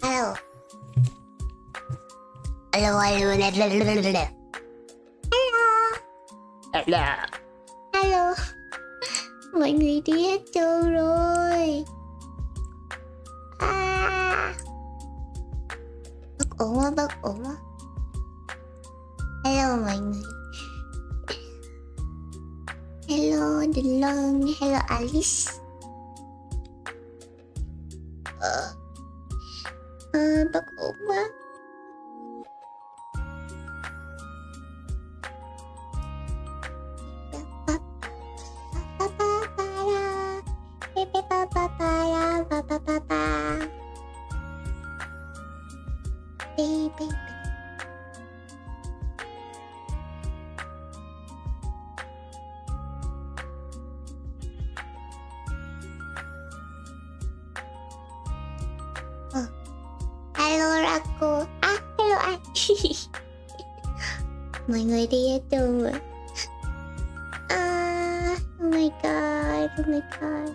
Alo. Alo, alo, alo. Alo. Alo. Mọi người đi hết trơn rồi. Bất ổn quá, bất ổn quá. Hello mọi người. Hello Đình Lân. Hello Alice. Bất ổn quá. Hello Rako. Hello anh. Mọi người đi hết trơn rồi. Oh my god, oh my god.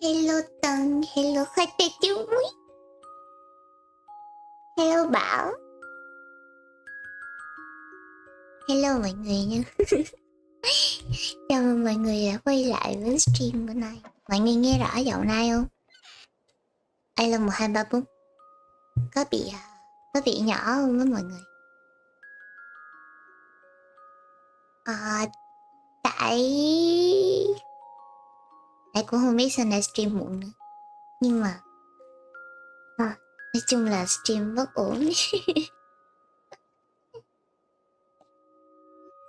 Hello Tân, hello khoai tây trứng muối. Hello Bảo. Hello mọi người nha. Chào mừng mọi người đã quay lại với stream bữa nay. Mọi người nghe rõ giọng này không? Alo 1 2 3 4. Có bị nhỏ không với mọi người? Tại cũng không biết sao nay stream muộn nữa. Nhưng mà nói chung là stream bất ổn.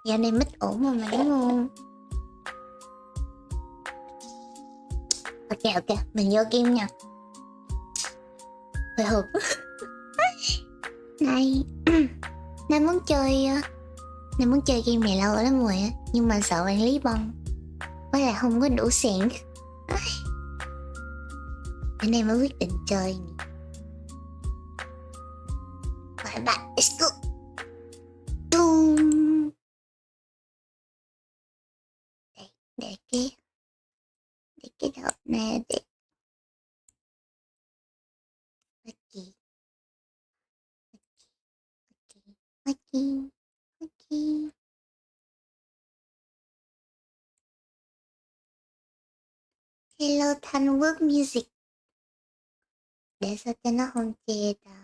Dạo này mic ổn mà đúng không? Ok, mình vô game nha. Hồi hộp. Nay muốn chơi game này lâu lắm rồi á, nhưng mà sợ quản lý bông, với lại không có đủ xịn. Bữa nay mới quyết định chơi. Các bạn, let's go. Để cái đợt này để ok. Hello Thanh Quốc Music. Để sao cho nó không chê ta.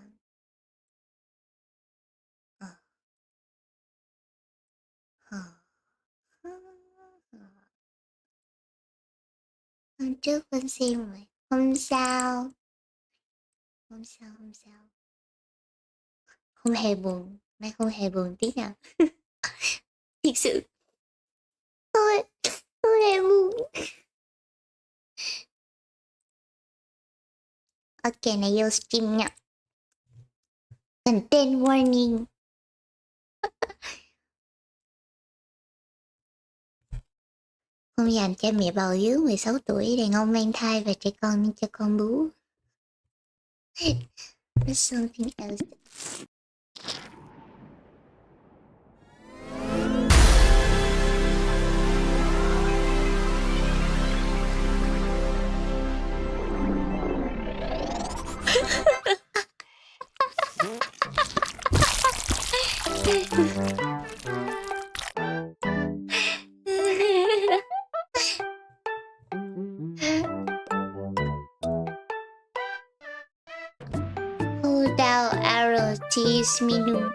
Hôm trước con xem rồi. Không sao. Không hề buồn. Nay không hề buồn tí nào. Thật sự. Không hề buồn. Ok, này vô stream nha. Content warning. Không dành cho mẹ bầu dưới 16 tuổi, đàn ông mang thai và trẻ con nên cho con bú. There's something else. Hold down arrow to use menu.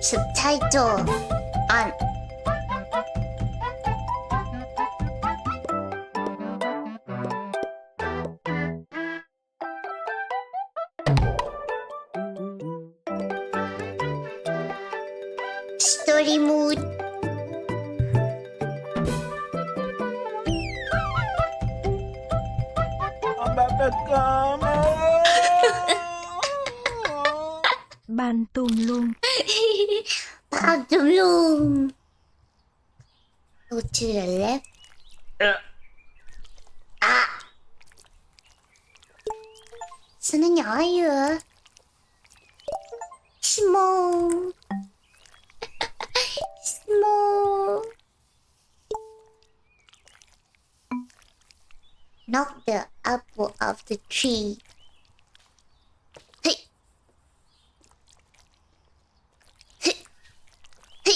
Subtitle on. Story mood. Ban tùm luôn. Bao trùm luôn. Go to the left. À. Sao nó nhỏ vậy? Small. Small. Knock the apple off the tree. Hey. Hey. Hey.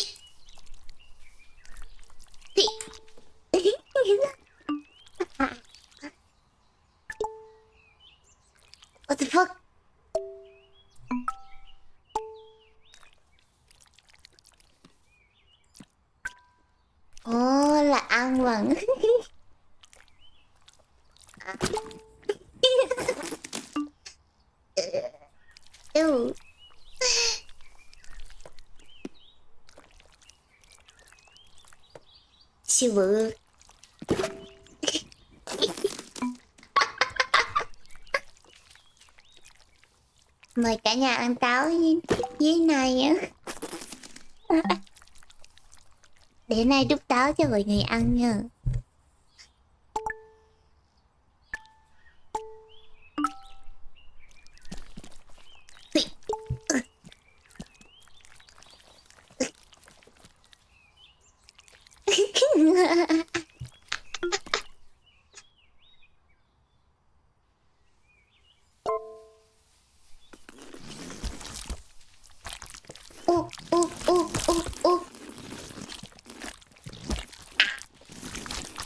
Hey. What the fuck? Ồ, là ăn bằng. Ew. Siêu bự. Mời cả nhà ăn táo với này á. Để nay đút táo cho mọi người ăn nha.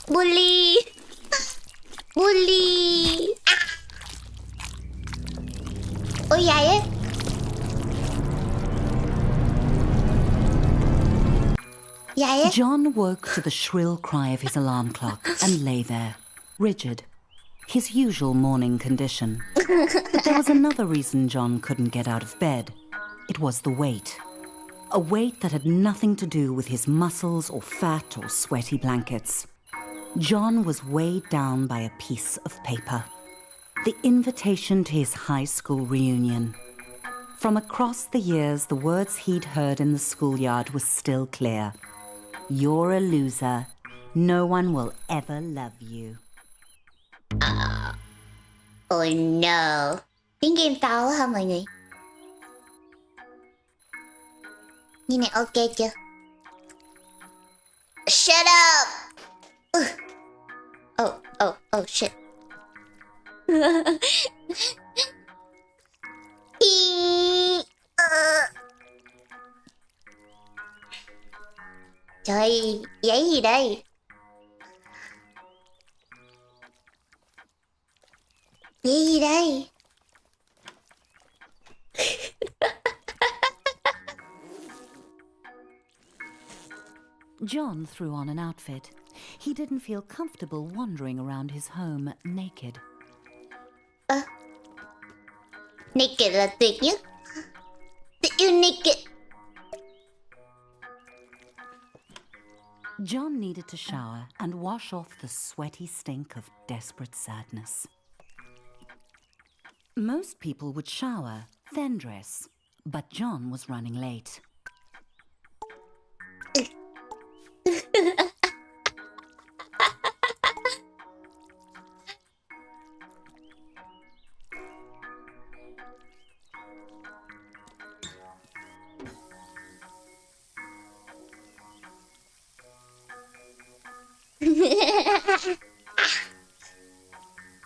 Bully. Bully. Ôi dài ấy. Dài ấy. John woke to the shrill cry of his alarm clock and lay there, rigid, his usual morning condition. But there was another reason John couldn't get out of bed. It was the weight. A weight that had nothing to do with his muscles or fat or sweaty blankets. John was weighed down by a piece of paper. The invitation to his high school reunion. From across the years, the words he'd heard in the schoolyard were still clear. You're a loser. No one will ever love you. Oh no. Tiếng game to quá hả mọi người? Như này ok chưa? Shut up! Oh shit. Trời, giấy gì đây? Giấy gì đây? John threw on an outfit. He didn't feel comfortable wandering around his home naked. Naked là tuyệt nhất. Tôi yêu naked. John needed to shower and wash off the sweaty stink of desperate sadness. Most people would shower, then dress, but John was running late.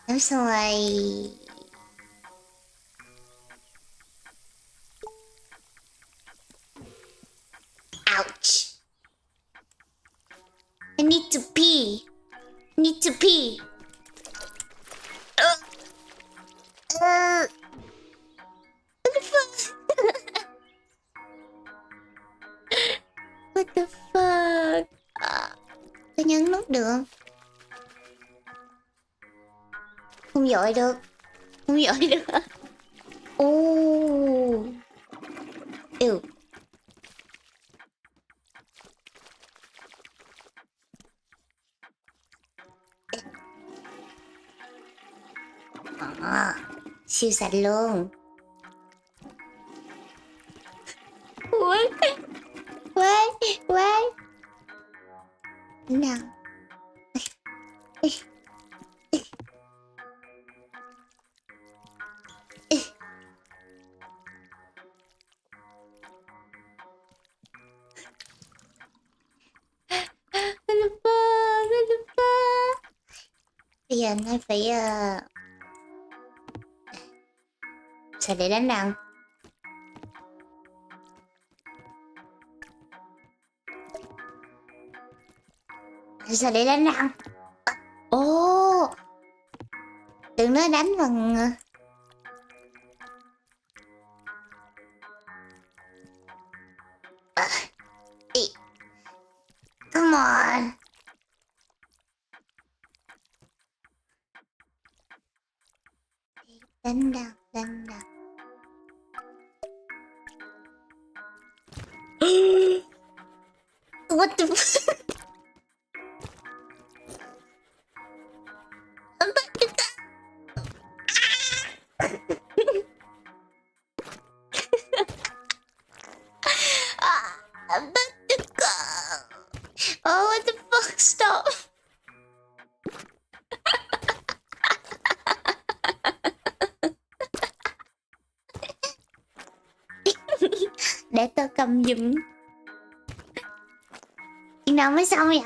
Em xong rồi. Ouch. I need to pee. Need to pee. What the fuck? What the fuck? Tôi nhấn nút được không? Không dội được. Không dội được. Ew. siêu sạch luôn. What? What? Nào. Bây giờ anh phải xài để đánh răng. Xài để đánh răng. Ồ, đừng nói đánh bằng come on. Đánh răng. What the fuck? I'm about to go. Oh, what the fuck? Stop. Để tôi cầm giùm. Chừng nào mới xong vậy?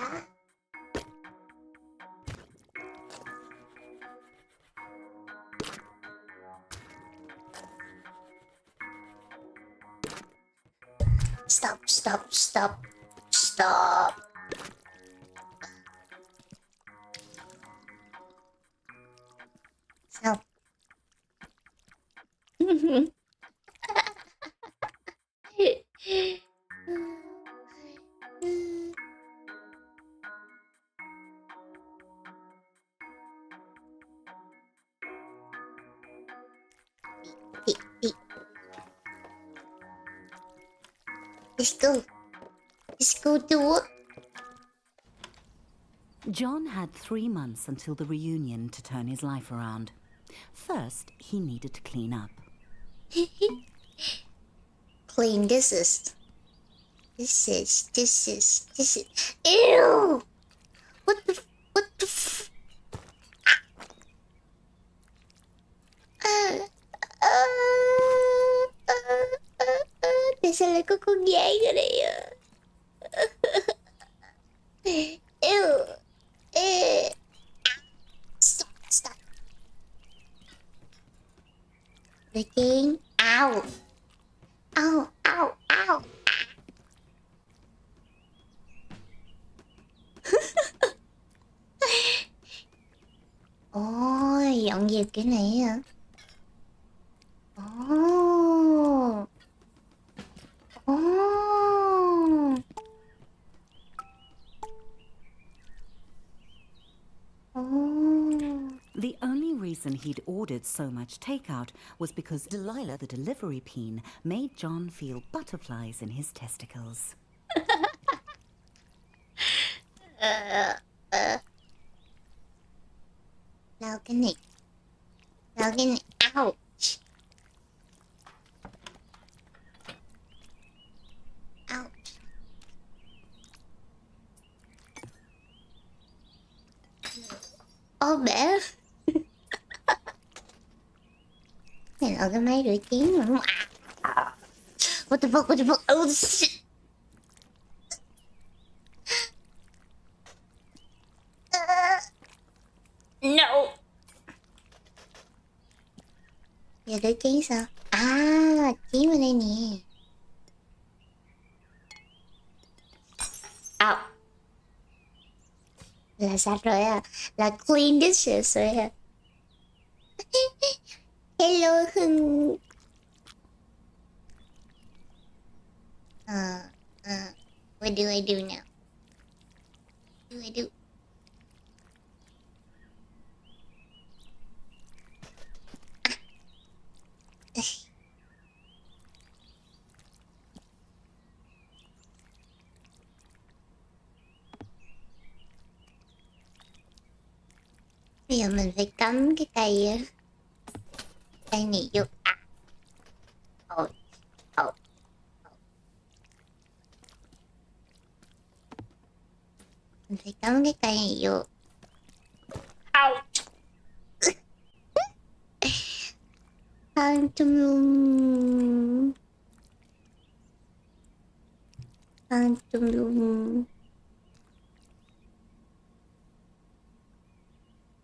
Stop. Xong. Let's go to work. John had 3 months until the reunion to turn his life around. First, he needed to clean up. Clean this is. Ew! What the f... Tại sao lại có con gái ở đây à? Ew! Stop. Đôi chén. Ow! Ôi, dọn dẹp cái này hả? The only reason he'd ordered so much takeout was because Delilah, the delivery peen, made John feel butterflies in his testicles. Lau cái này. Ouch. Ô bể. Này là cái máy rửa chén mà. What the fuck? Oh shit. No. Giờ rửa chén sao? À, chén vào đây nè. Là sạch rồi à? Là clean dishes rồi à? Hello Hưng. What do I do now? What do I do? Bây giờ mình phải cắm cái cây á. cây này vô. À. Ôi. Ôi. Mình phải cắm cái cây này vô. Ouch. Than chung lung. Than chung lung.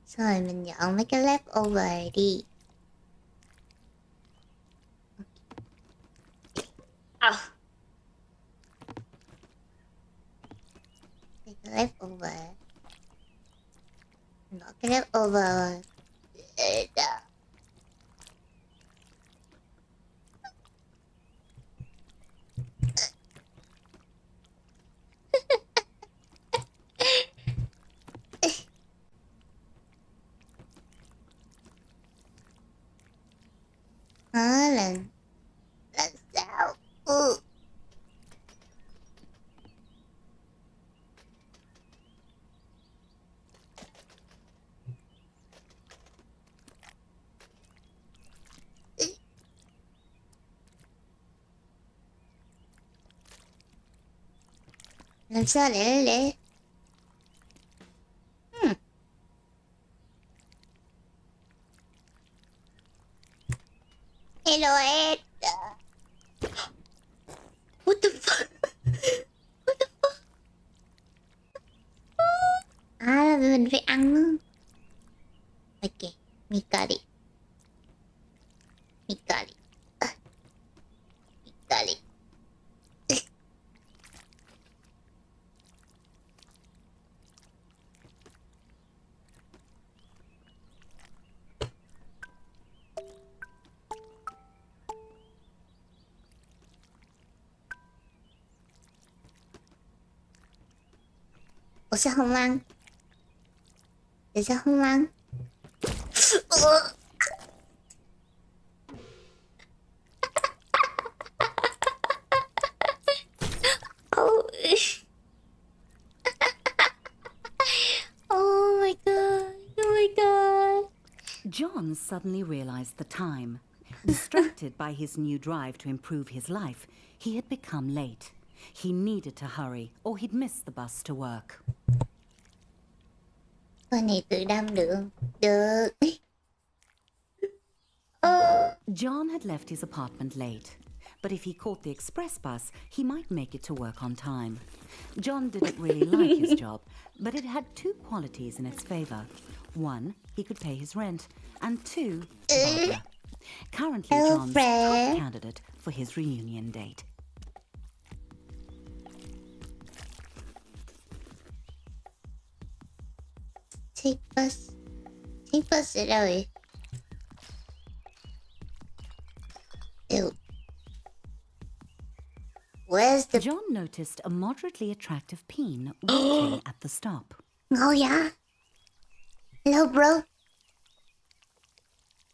Xong rồi mình dọn mấy cái leftover đi. Mấy cái leftover. Mình bỏ cái leftover. Đó. Đó là sao? Làm sao để Hello Ed. What the fuck? What the fuck? À, mình phải ăn nữa. Ok, we got it. We got it. We got it. Ủa sao không ăn? Tại sao không ăn? Oh. Oh my god. Oh my god. John suddenly realized the time. Distracted by his new drive to improve his life, he had become late. He needed to hurry, or he'd miss the bus to work. Con này tự đâm được. Được. John had left his apartment late, but if he caught the express bus, he might make it to work on time. John didn't really like his job, but it had two qualities in its favor. One, he could pay his rent, and two, Barbara. Currently, John's top candidate for his reunion date. Take bus. Take bus ở đâu vậy? Ew. Where's the... John noticed a moderately attractive peen waiting at the stop. Ngồi vậy? Hello bro.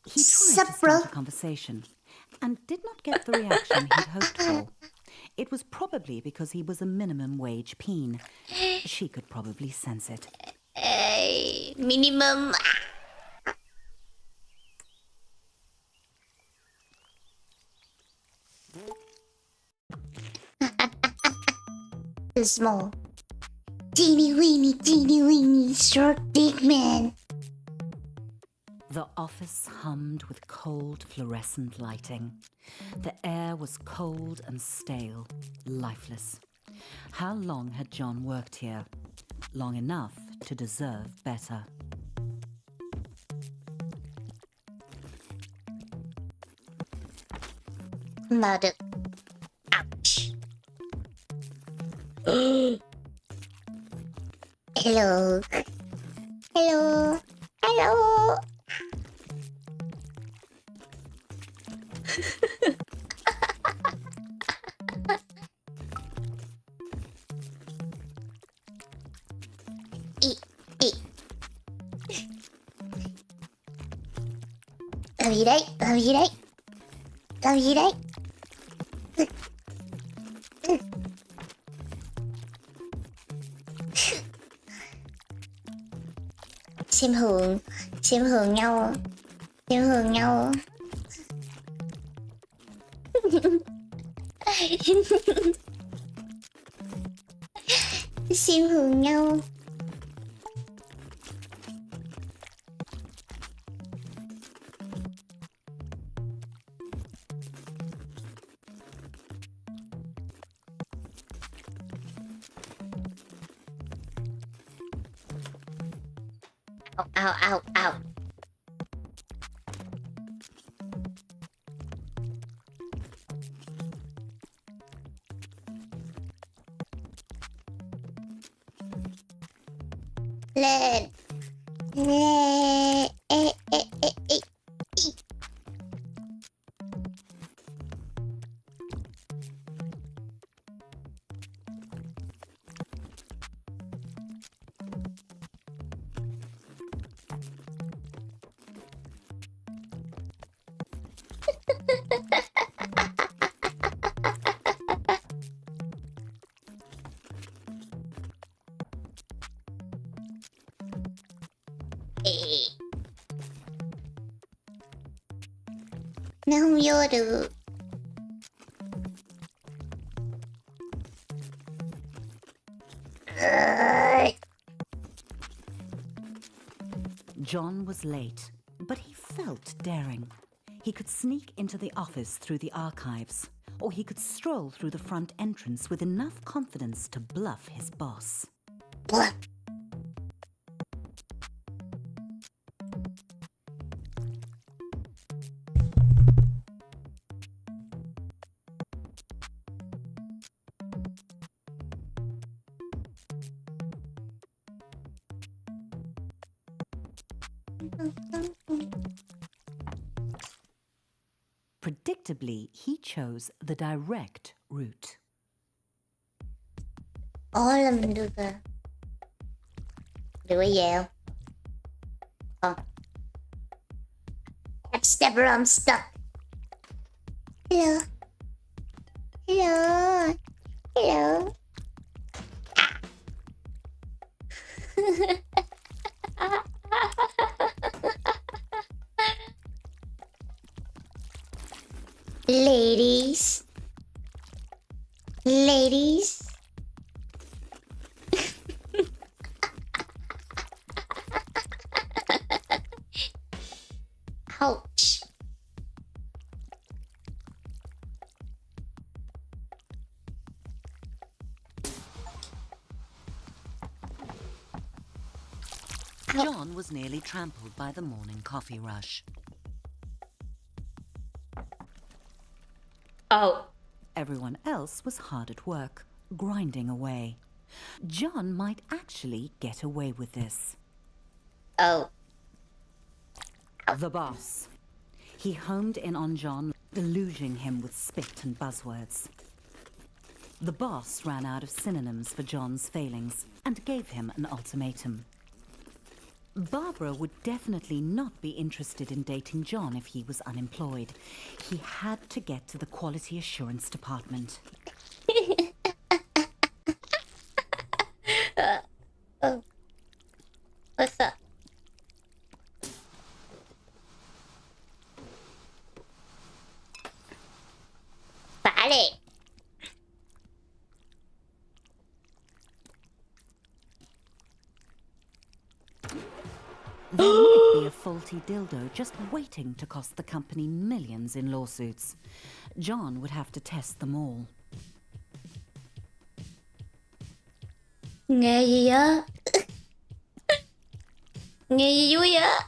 He tried Sup, to bro? start a conversation and did not get the reaction he'd hoped for. It was probably because he was a minimum wage peen. She could probably sense it. Minimum. The small. Teeny weeny short dick man. The office hummed with cold fluorescent lighting. The air was cold and stale, lifeless. How long had John worked here? Long enough to deserve better. Không vào được. Ouch. Hello. Hello. Hello. Làm gì đấy? Làm gì đấy? Làm gì đấy? Xem hướng nhau. Xem hướng nhau. Xuyên hưởng nhau. Ao ao ao. Lên. Lên. Ê, ê, ê, ê. Nó không vô được. John was late, but he felt daring. He could sneak into the office through the archives, or he could stroll through the front entrance with enough confidence to bluff his boss. Bluff. Predictably, he chose the direct route. Ồ là mình được à. Được bây giờ không? Stepper, I'm stuck. Hello. Hello. Hello. Ladies. Ladies. Ouch. John was nearly trampled by the morning coffee rush. Oh. Everyone else was hard at work, grinding away. John might actually get away with this. Oh. The boss. He homed in on John, deluging him with spit and buzzwords. The boss ran out of synonyms for John's failings and gave him an ultimatum. Barbara would definitely not be interested in dating John if he was unemployed. He had to get to the quality assurance department. Oh. What's up? Phá đi. There might be a faulty dildo just waiting to cost the company millions in lawsuits. John would have to test them all. Nghe gì vậy? Nghe gì vui vậy?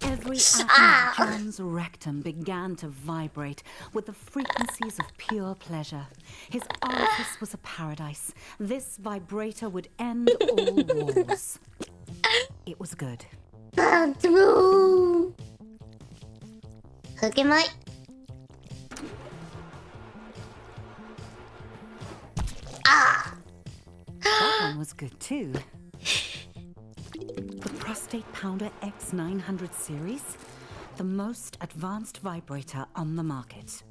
Every atom of John's rectum began to vibrate with the frequencies of pure pleasure. His orifice was a paradise. This vibrator would end all wars. It was good. Thử cái mic. That one was good too. The Prostate Pounder X900 series, the most advanced vibrator on the market.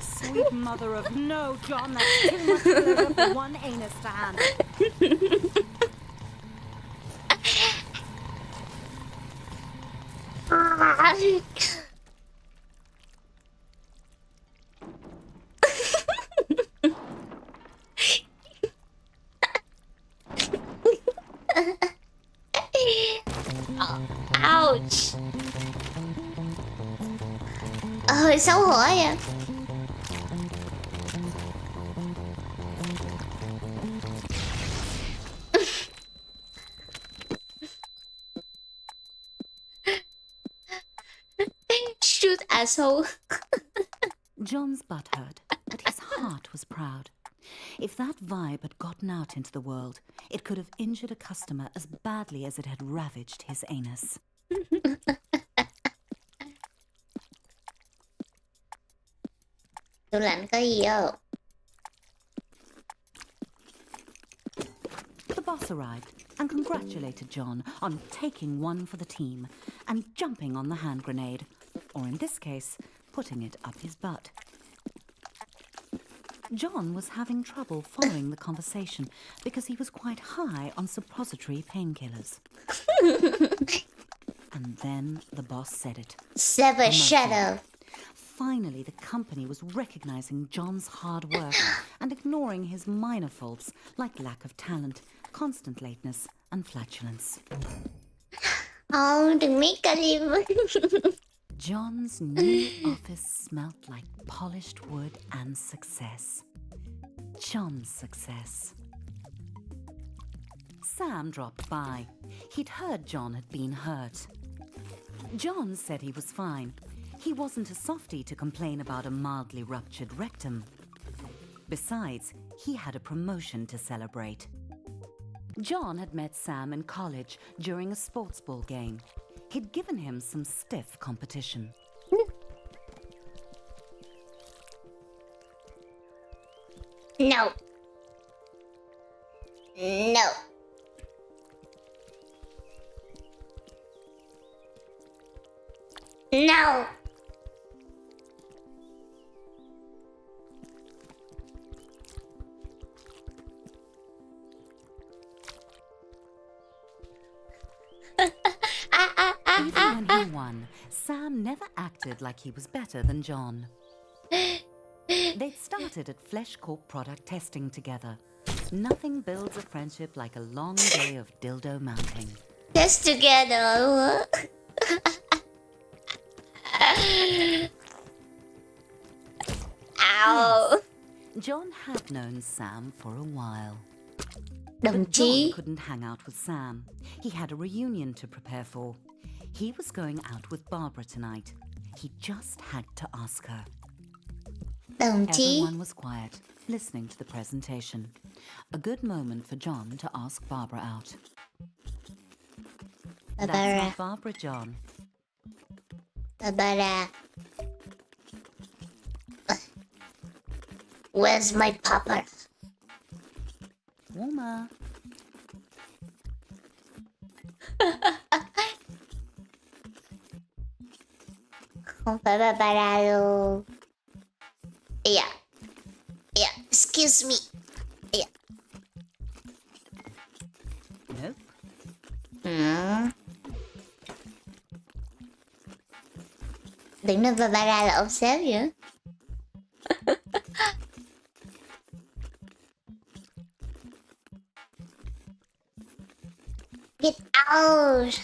Sweet mother of no, John, that's too much pleasure for one anus to handle. Ouch. Hơi xấu hổ vậy. Shoot asshole. John's butt hurt, but his heart was proud. If that vibe had gotten out into the world, it could have injured a customer as badly as it had ravaged his anus. Tủ lạnh có gì không? The boss arrived and congratulated John on taking one for the team and jumping on the hand grenade, or in this case, putting it up his butt. John was having trouble following the conversation because he was quite high on suppository painkillers. And then the boss said it. Sever shadow. Finally, the company was recognizing John's hard work and ignoring his minor faults like lack of talent, constant lateness, and flatulence. Đừng make a live. John's new office smelt like polished wood and success. John's success. Sam dropped by. He'd heard John had been hurt. John said he was fine. He wasn't a softie to complain about a mildly ruptured rectum. Besides, he had a promotion to celebrate. John had met Sam in college during a sports ball game. He'd given him some stiff competition. No. No. No. Even when he won, Sam never acted like he was better than John. They'd started at Flesh Corp product testing together. Nothing builds a friendship like a long day of dildo mounting. Test together. Ow. John had known Sam for a while. Đồng But John chí. couldn't hang out with Sam. He had a reunion to prepare for. He was going out with Barbara tonight. He just had to ask her. Đồng chí. Everyone was quiet, listening to the presentation. A good moment for John to ask Barbara out. That's Barbara. not Barbara, John. Barbara. Where's my papa? Warmer. Không phải Barbara đâu. Yeah. Yeah. Excuse me. Yeah. Nope. Đừng nói Barbara là ông sếp vậy. Get out.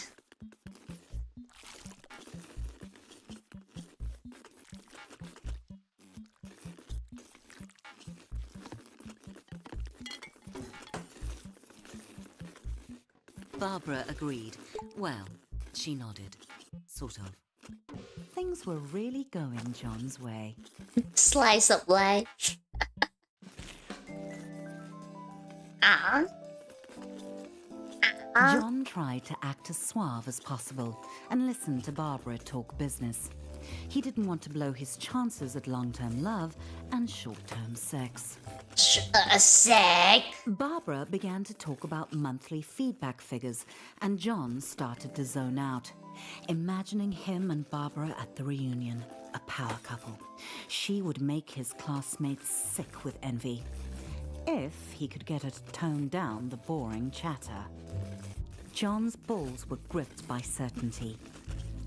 Barbara agreed. Well, she nodded. Sort of. Things were really going John's way. Slice of life. John tried to act as suave as possible and listen to Barbara talk business. He didn't want to blow his chances at long-term love and short-term sex. Sec. Barbara began to talk about monthly feedback figures, and John started to zone out, imagining him and Barbara at the reunion, a power couple. She would make his classmates sick with envy, if he could get her to tone down the boring chatter. John's balls were gripped by certainty.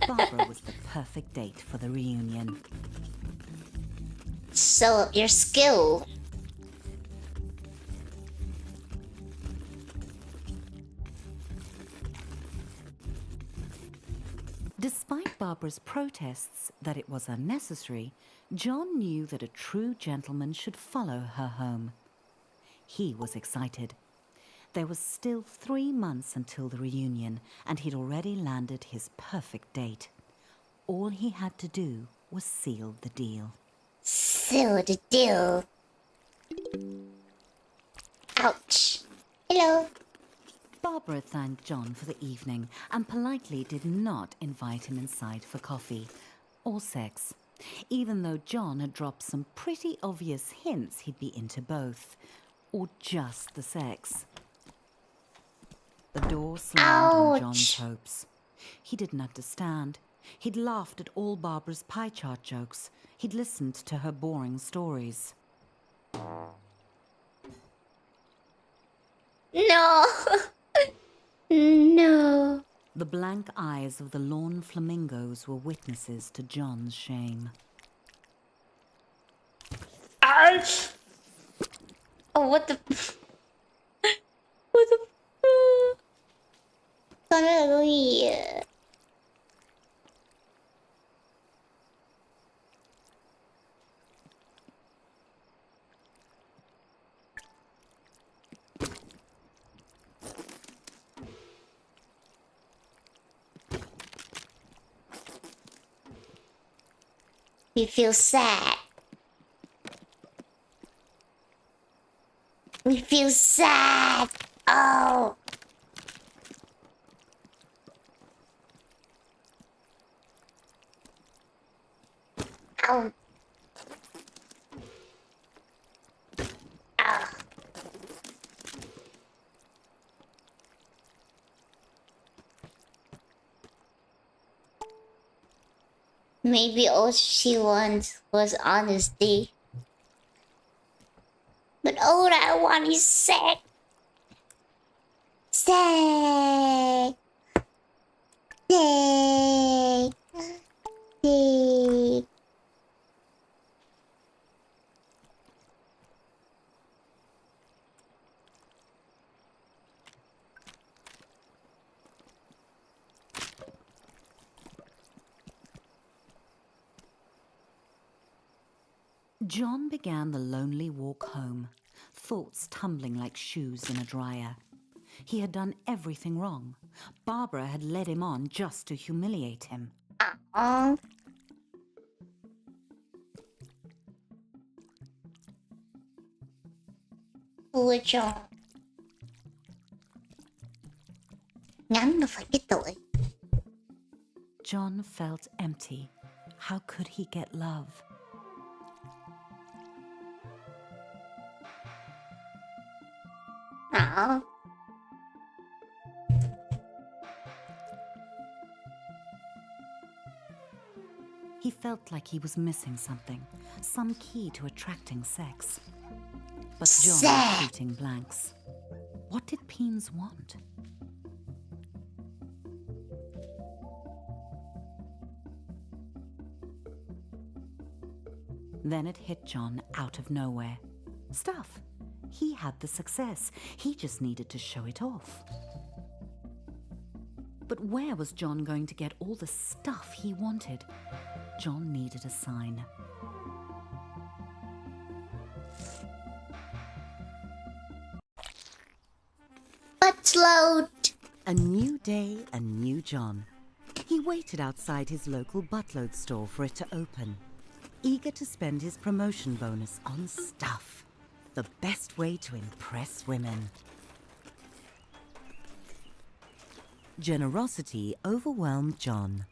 Barbara was the perfect date for the reunion. Show up your skill. Despite Barbara's protests that it was unnecessary, John knew that a true gentleman should follow her home. He was excited. There was still 3 months until the reunion, and he'd already landed his perfect date. All he had to do was seal the deal. Seal the deal. Ouch. Hello. Barbara thanked John for the evening and politely did not invite him inside for coffee or sex, even though John had dropped some pretty obvious hints he'd be into both, or just the sex. The door slammed on John's hopes. He didn't understand. He'd laughed at all Barbara's pie chart jokes. He'd listened to her boring stories. No. No. The blank eyes of the lawn flamingos were witnesses to John's shame. Ouch. Oh, what the... What the... Con rất là vui. We feel sad. We feel sad. Oh. Ow. Ow. Maybe all she wants was honesty. But all I want is sex. Sex. Sex. Sex. John began the lonely walk home, thoughts tumbling like shoes in a dryer. He had done everything wrong. Barbara had led him on just to humiliate him. Ôi trời. Ngắn là phải cái tuổi. John felt empty. How could he get love? He felt like he was missing something, some key to attracting sex. But John was shooting blanks. What did Peens want? Then it hit John out of nowhere. Stuff. He had the success. He just needed to show it off. But where was John going to get all the stuff he wanted? John needed a sign. Buttload. A new day, a new John. He waited outside his local buttload store for it to open, eager to spend his promotion bonus on stuff. The best way to impress women. Generosity overwhelmed John.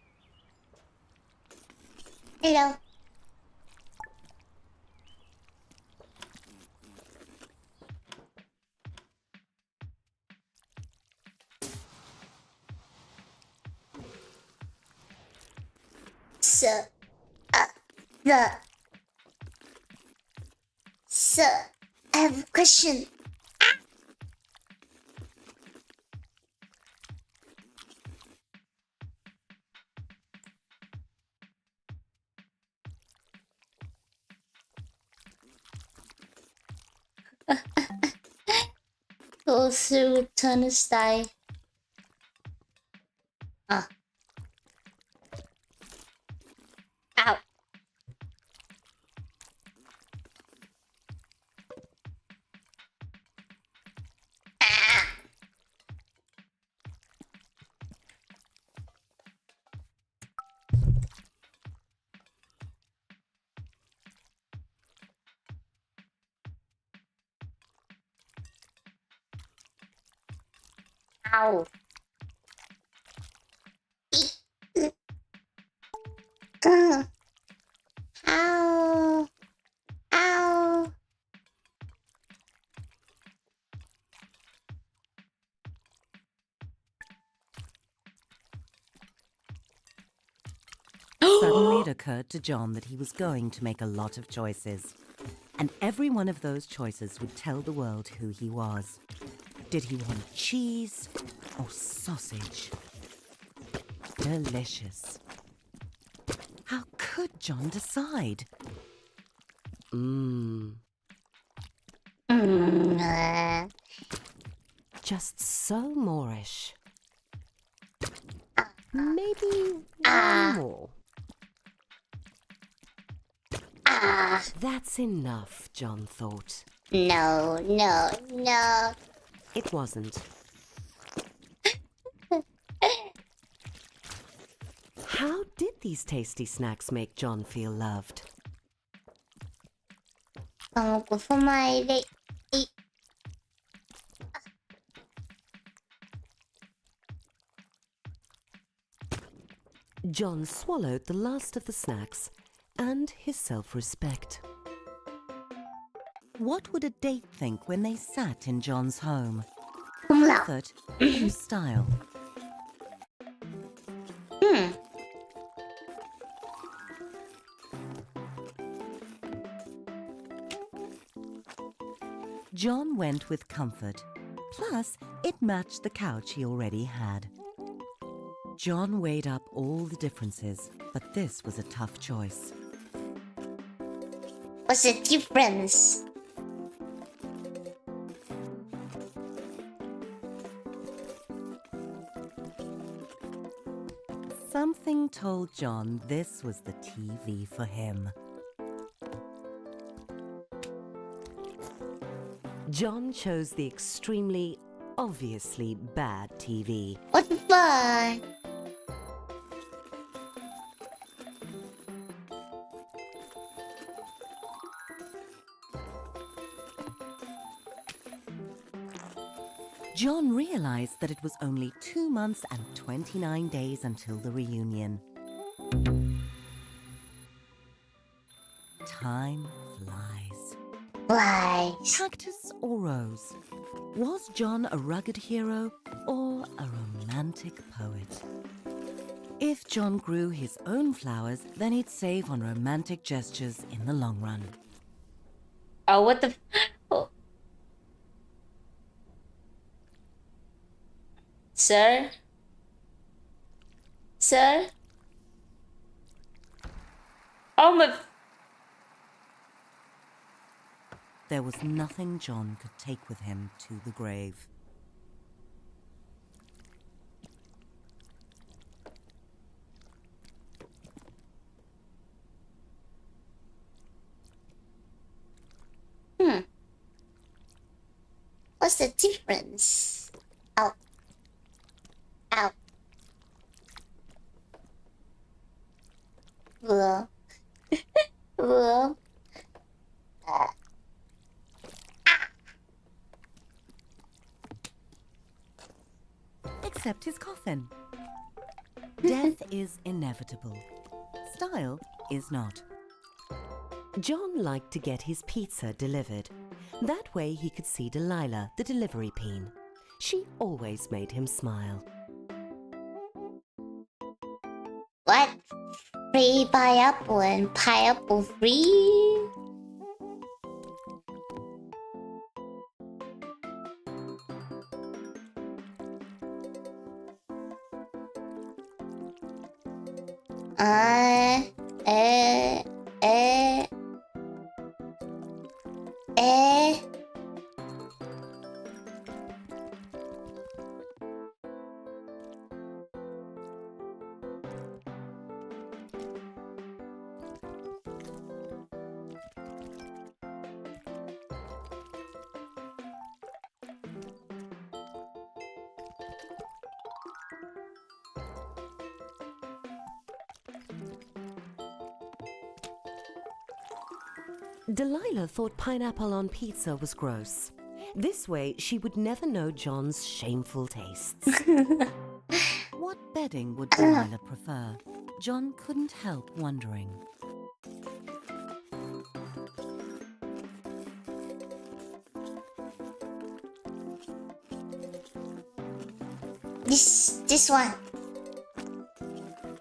Hello. Sir, I have a question. Go through turnstile. À. Ow. Ow. Ow. Ow. Suddenly it occurred to John that he was going to make a lot of choices. And every one of those choices would tell the world who he was. Did he want cheese or sausage? Delicious. How could John decide? Just so Moorish. Maybe one more. That's enough, John thought. No, no, no. It wasn't. How did these tasty snacks make John feel loved? 먹고 소마일에 이 John swallowed the last of the snacks and his self-respect. What would a date think when they sat in John's home? 콩라. Comfort or style? John went with comfort. Plus, it matched the couch he already had. John weighed up all the differences, but this was a tough choice. What's the difference? Something told John this was the TV for him. John chose the extremely, obviously bad TV. What the fuck? John realized that it was only 2 months and 29 days until the reunion. Time flies. Flies. Cactus or rose? Was John a rugged hero or a romantic poet? If John grew his own flowers, then he'd save on romantic gestures in the long run. Oh, what the... Oh. Sir? Sir? Oh my... There was nothing John could take with him to the grave. What's the difference? Ow. Ow. Whoa. Whoa. Except his coffin. Death is inevitable. Style is not. John liked to get his pizza delivered. That way he could see Delilah, the delivery peen. She always made him smile. What? Free pineapple and pineapple free? Eh. Delilah thought pineapple on pizza was gross. This way, she would never know John's shameful tastes. What bedding would Delilah prefer? John couldn't help wondering. This one.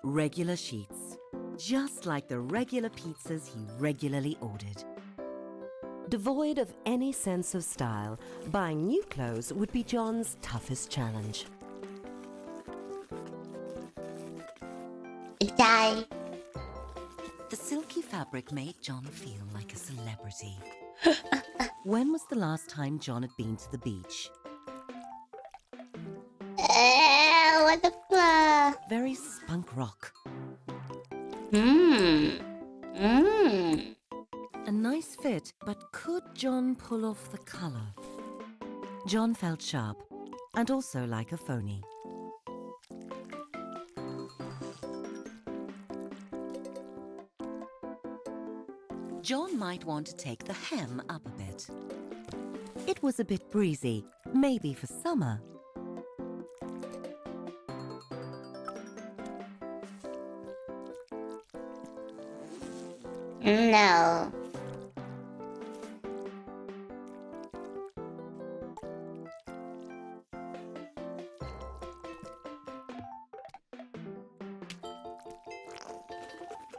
Regular sheets, just like the regular pizzas he regularly ordered. Devoid of any sense of style, buying new clothes would be John's toughest challenge. Die. The silky fabric made John feel like a celebrity. When was the last time John had been to the beach? What the fuck? Very spunk rock. A nice fit, but could John pull off the colour? John felt sharp, and also like a phony. John might want to take the hem up a bit. It was a bit breezy, maybe for summer. No.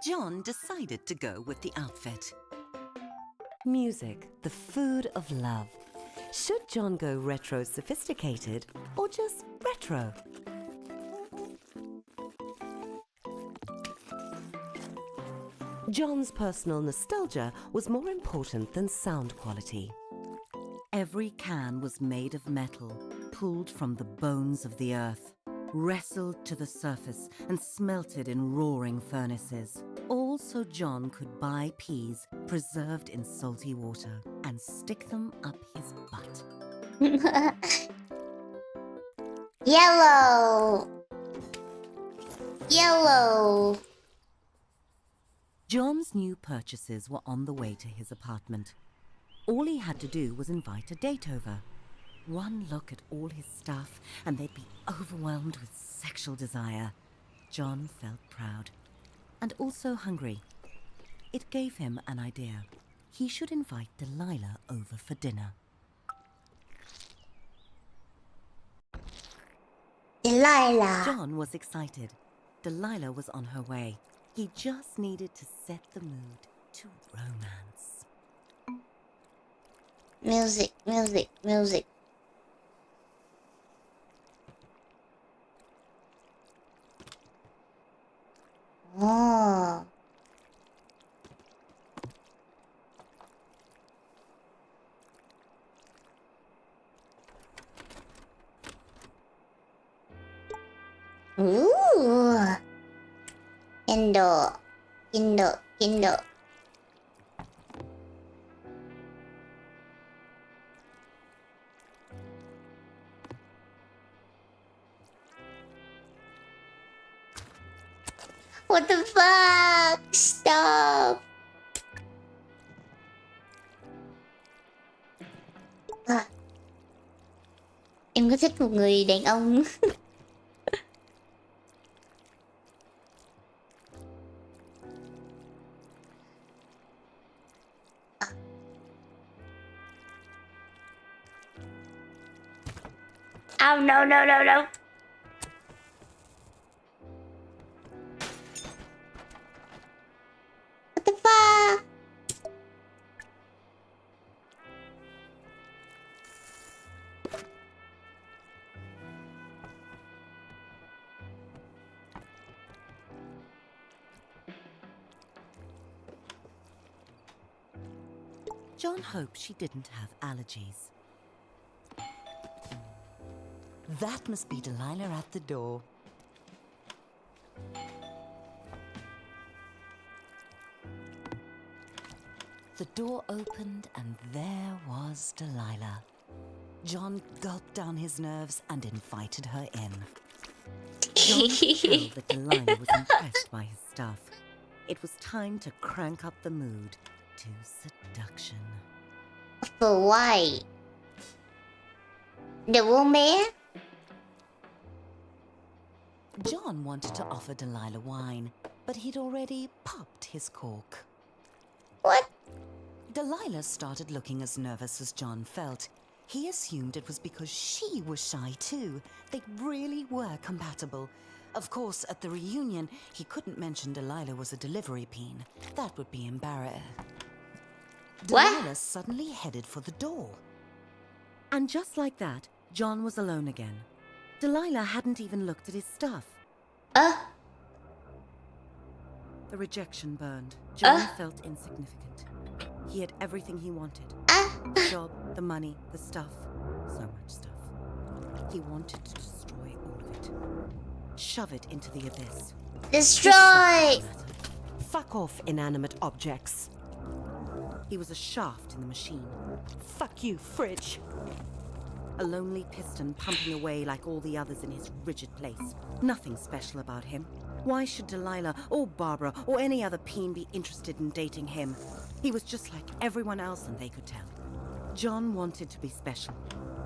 John decided to go with the outfit. Music, the food of love. Should John go retro sophisticated or just retro? John's personal nostalgia was more important than sound quality. Every can was made of metal, pulled from the bones of the earth, wrestled to the surface and smelted in roaring furnaces. All so John could buy peas preserved in salty water and stick them up his butt. Yellow. Yellow. John's new purchases were on the way to his apartment. All he had to do was invite a date over. One look at all his stuff and they'd be overwhelmed with sexual desire. John felt proud and also hungry. It gave him an idea. He should invite Delilah over for dinner. Delilah. John was excited. Delilah was on her way. He just needed to set the mood to romance. Music, music, music. Oh. Ooh. Kindle. Kindle. Kindle. What the fuck? Stop. À, em có thích một người đàn ông. Oh no no no no. What the fuck? John hoped she didn't have allergies. That must be Delilah at the door. The door opened and there was Delilah. John gulped down his nerves and invited her in. John could tell that Delilah was impressed by his stuff. It was time to crank up the mood. to seduction. For why? The woman? John wanted to offer Delilah wine, but he'd already popped his cork. What? Delilah started looking as nervous as John felt. He assumed it was because she was shy too. They really were compatible. Of course, at the reunion, he couldn't mention Delilah was a delivery peen. That would be embarrassing. Delilah suddenly headed for the door. And just like that, John was alone again. Delilah hadn't even looked at his stuff. The rejection burned. John felt insignificant. He had everything he wanted. The job, the money, the stuff. So much stuff. He wanted to destroy all of it. Shove it into the abyss. Destroy! Fuck off, inanimate objects. He was a shaft in the machine. Fuck you, fridge. A lonely piston pumping away like all the others in his rigid place. Nothing special about him. Why should Delilah or Barbara or any other peen be interested in dating him? He was just like everyone else, and they could tell. John wanted to be special,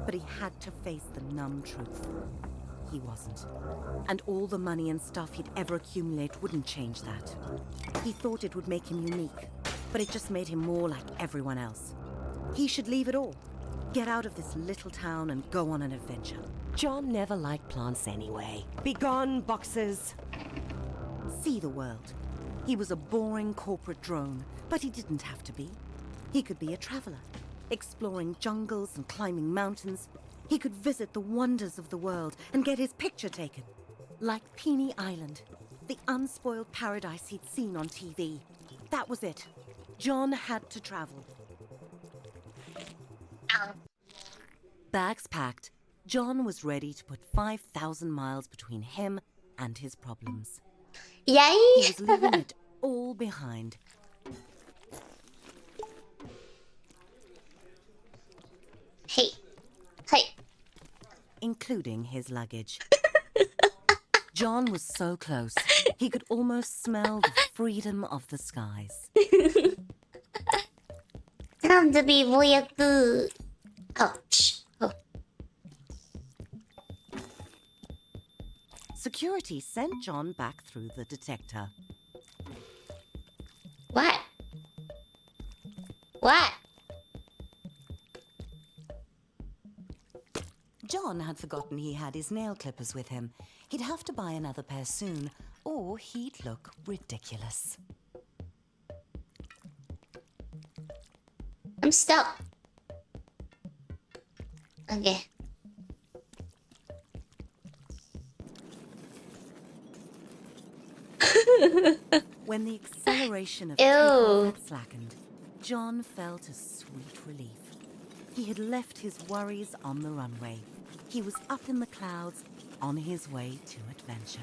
but he had to face the numb truth. He wasn't. And all the money and stuff he'd ever accumulate wouldn't change that. He thought it would make him unique, but it just made him more like everyone else. He should leave it all. Get out of this little town and go on an adventure. John never liked plants anyway. Be gone, boxes. See the world. He was a boring corporate drone, but he didn't have to be. He could be a traveler, exploring jungles and climbing mountains. He could visit the wonders of the world and get his picture taken. Like Peony Island, the unspoiled paradise he'd seen on TV. That was it. John had to travel. Bags packed, John was ready to put 5,000 miles between him and his problems. Yay! He was leaving it all behind. Hey. Including his luggage. John was so close, he could almost smell the freedom of the skies. Time to be voyager. Oh, shh. Oh. Security sent John back through the detector. What? What? John had forgotten he had his nail clippers with him. He'd have to buy another pair soon, or he'd look ridiculous. I'm stuck. Okay. When the acceleration of Ew. takeoff had slackened, John felt a sweet relief. He had left his worries on the runway. He was up in the clouds, on his way to adventure.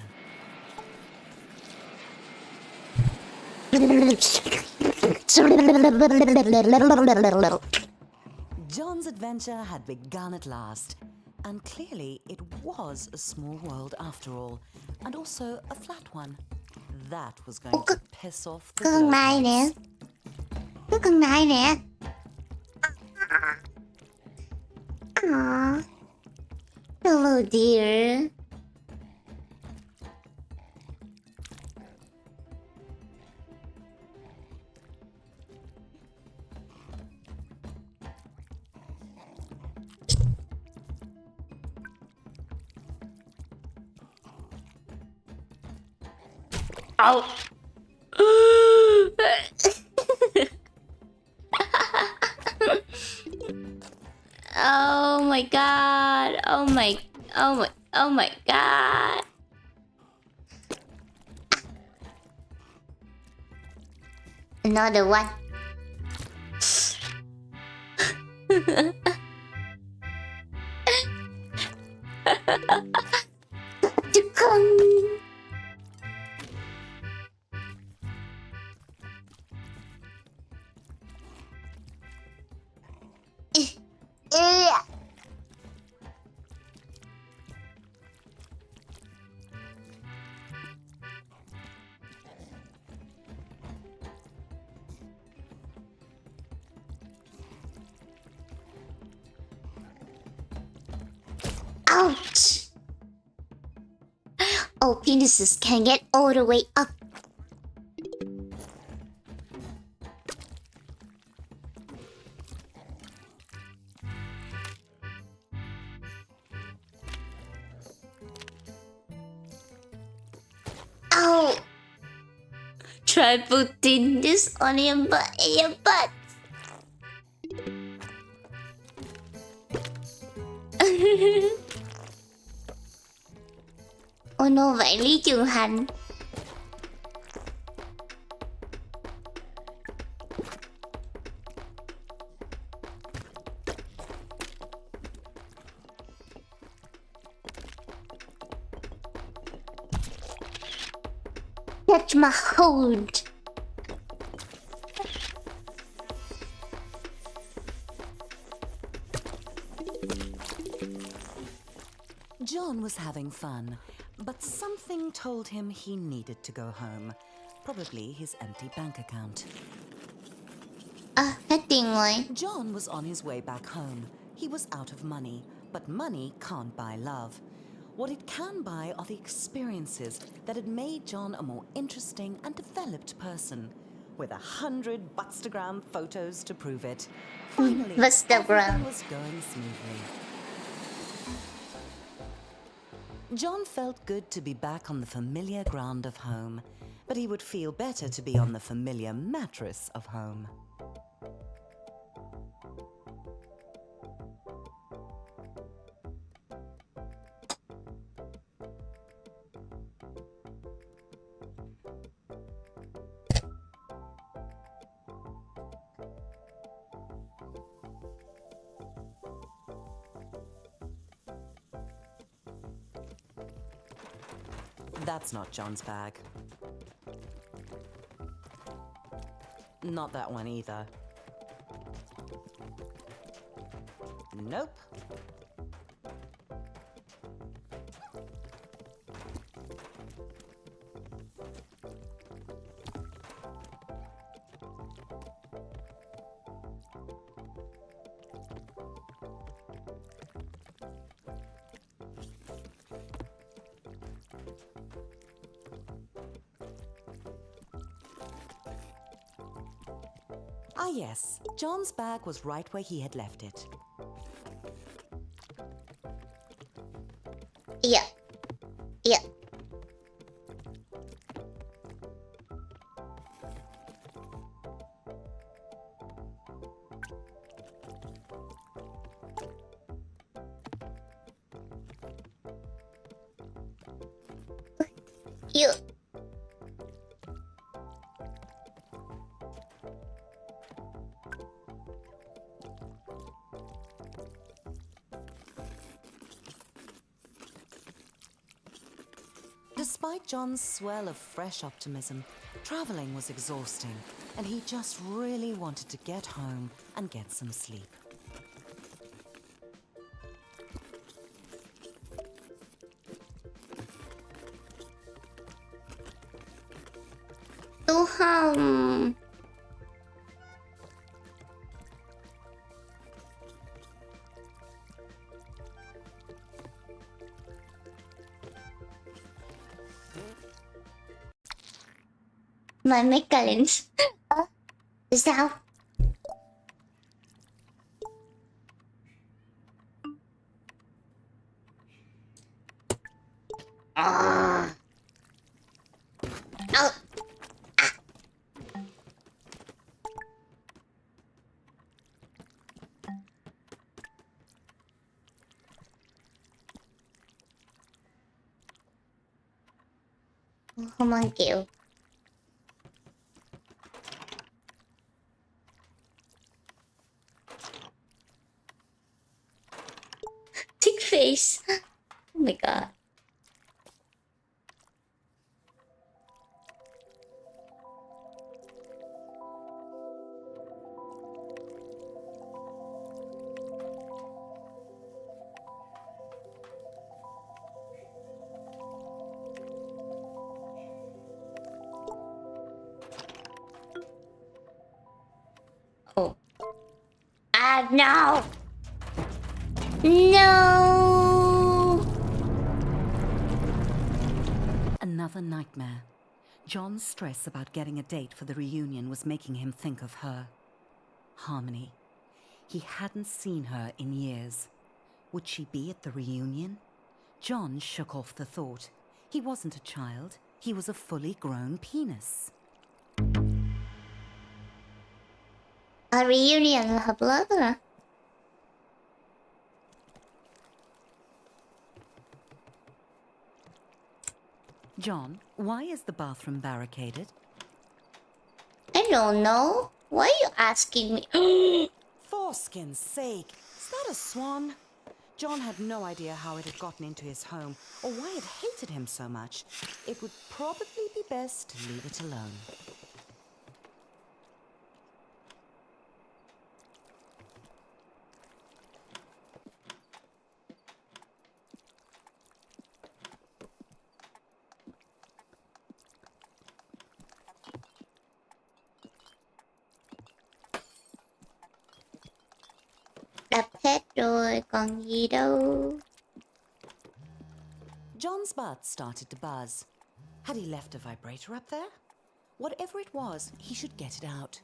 John's adventure had begun at last, and clearly it was a small world after all, and also a flat one. That was going to piss off the Con Mai nè. glowheads. Cái con Mai nè. Aww. Hello, dear. Oh. Oh my god. Oh my god. Another one. To come. Ouch! Oh, penises can get all the way up. Ow! Try putting this on your butt. Oh no, vậy Lý Trường Hành. Catch my hold. John was having fun, but something told him he needed to go home. Probably his empty bank account. Hết tiền rồi. John was on his way back home. He was out of money, but money can't buy love. What it can buy are the experiences that had made John a more interesting and developed person, with 100 Buttstagram photos to prove it. Finally, Buttstagram. everything was going smoothly. John felt good to be back on the familiar ground of home, but he would feel better to be on the familiar mattress of home. That's not John's bag. Not that one either. Nope. Ah yes, John's bag was right where he had left it. Yeah. Yeah. You. Despite John's swell of fresh optimism, traveling was exhausting, and he just really wanted to get home and get some sleep. Tôi không. Mà mấy Collins. Sao? Không ăn kẹo. Thick face. Oh my god. Oh. Ah, no! No! Another nightmare. John's stress about getting a date for the reunion was making him think of her. Harmony. He hadn't seen her in years. Would she be at the reunion? John shook off the thought. He wasn't a child. He was a fully grown penis. Reunion là hợp lớp hả? John, why is the bathroom barricaded? I don't know. Why are you asking me? Foreskin's sake, is that a swan? John had no idea how it had gotten into his home or why it hated him so much. It would probably be best to leave it alone. Đập hết rồi, còn gì đâu. John's butt started to buzz. Had he left a vibrator up there? Whatever it was, he should get it out.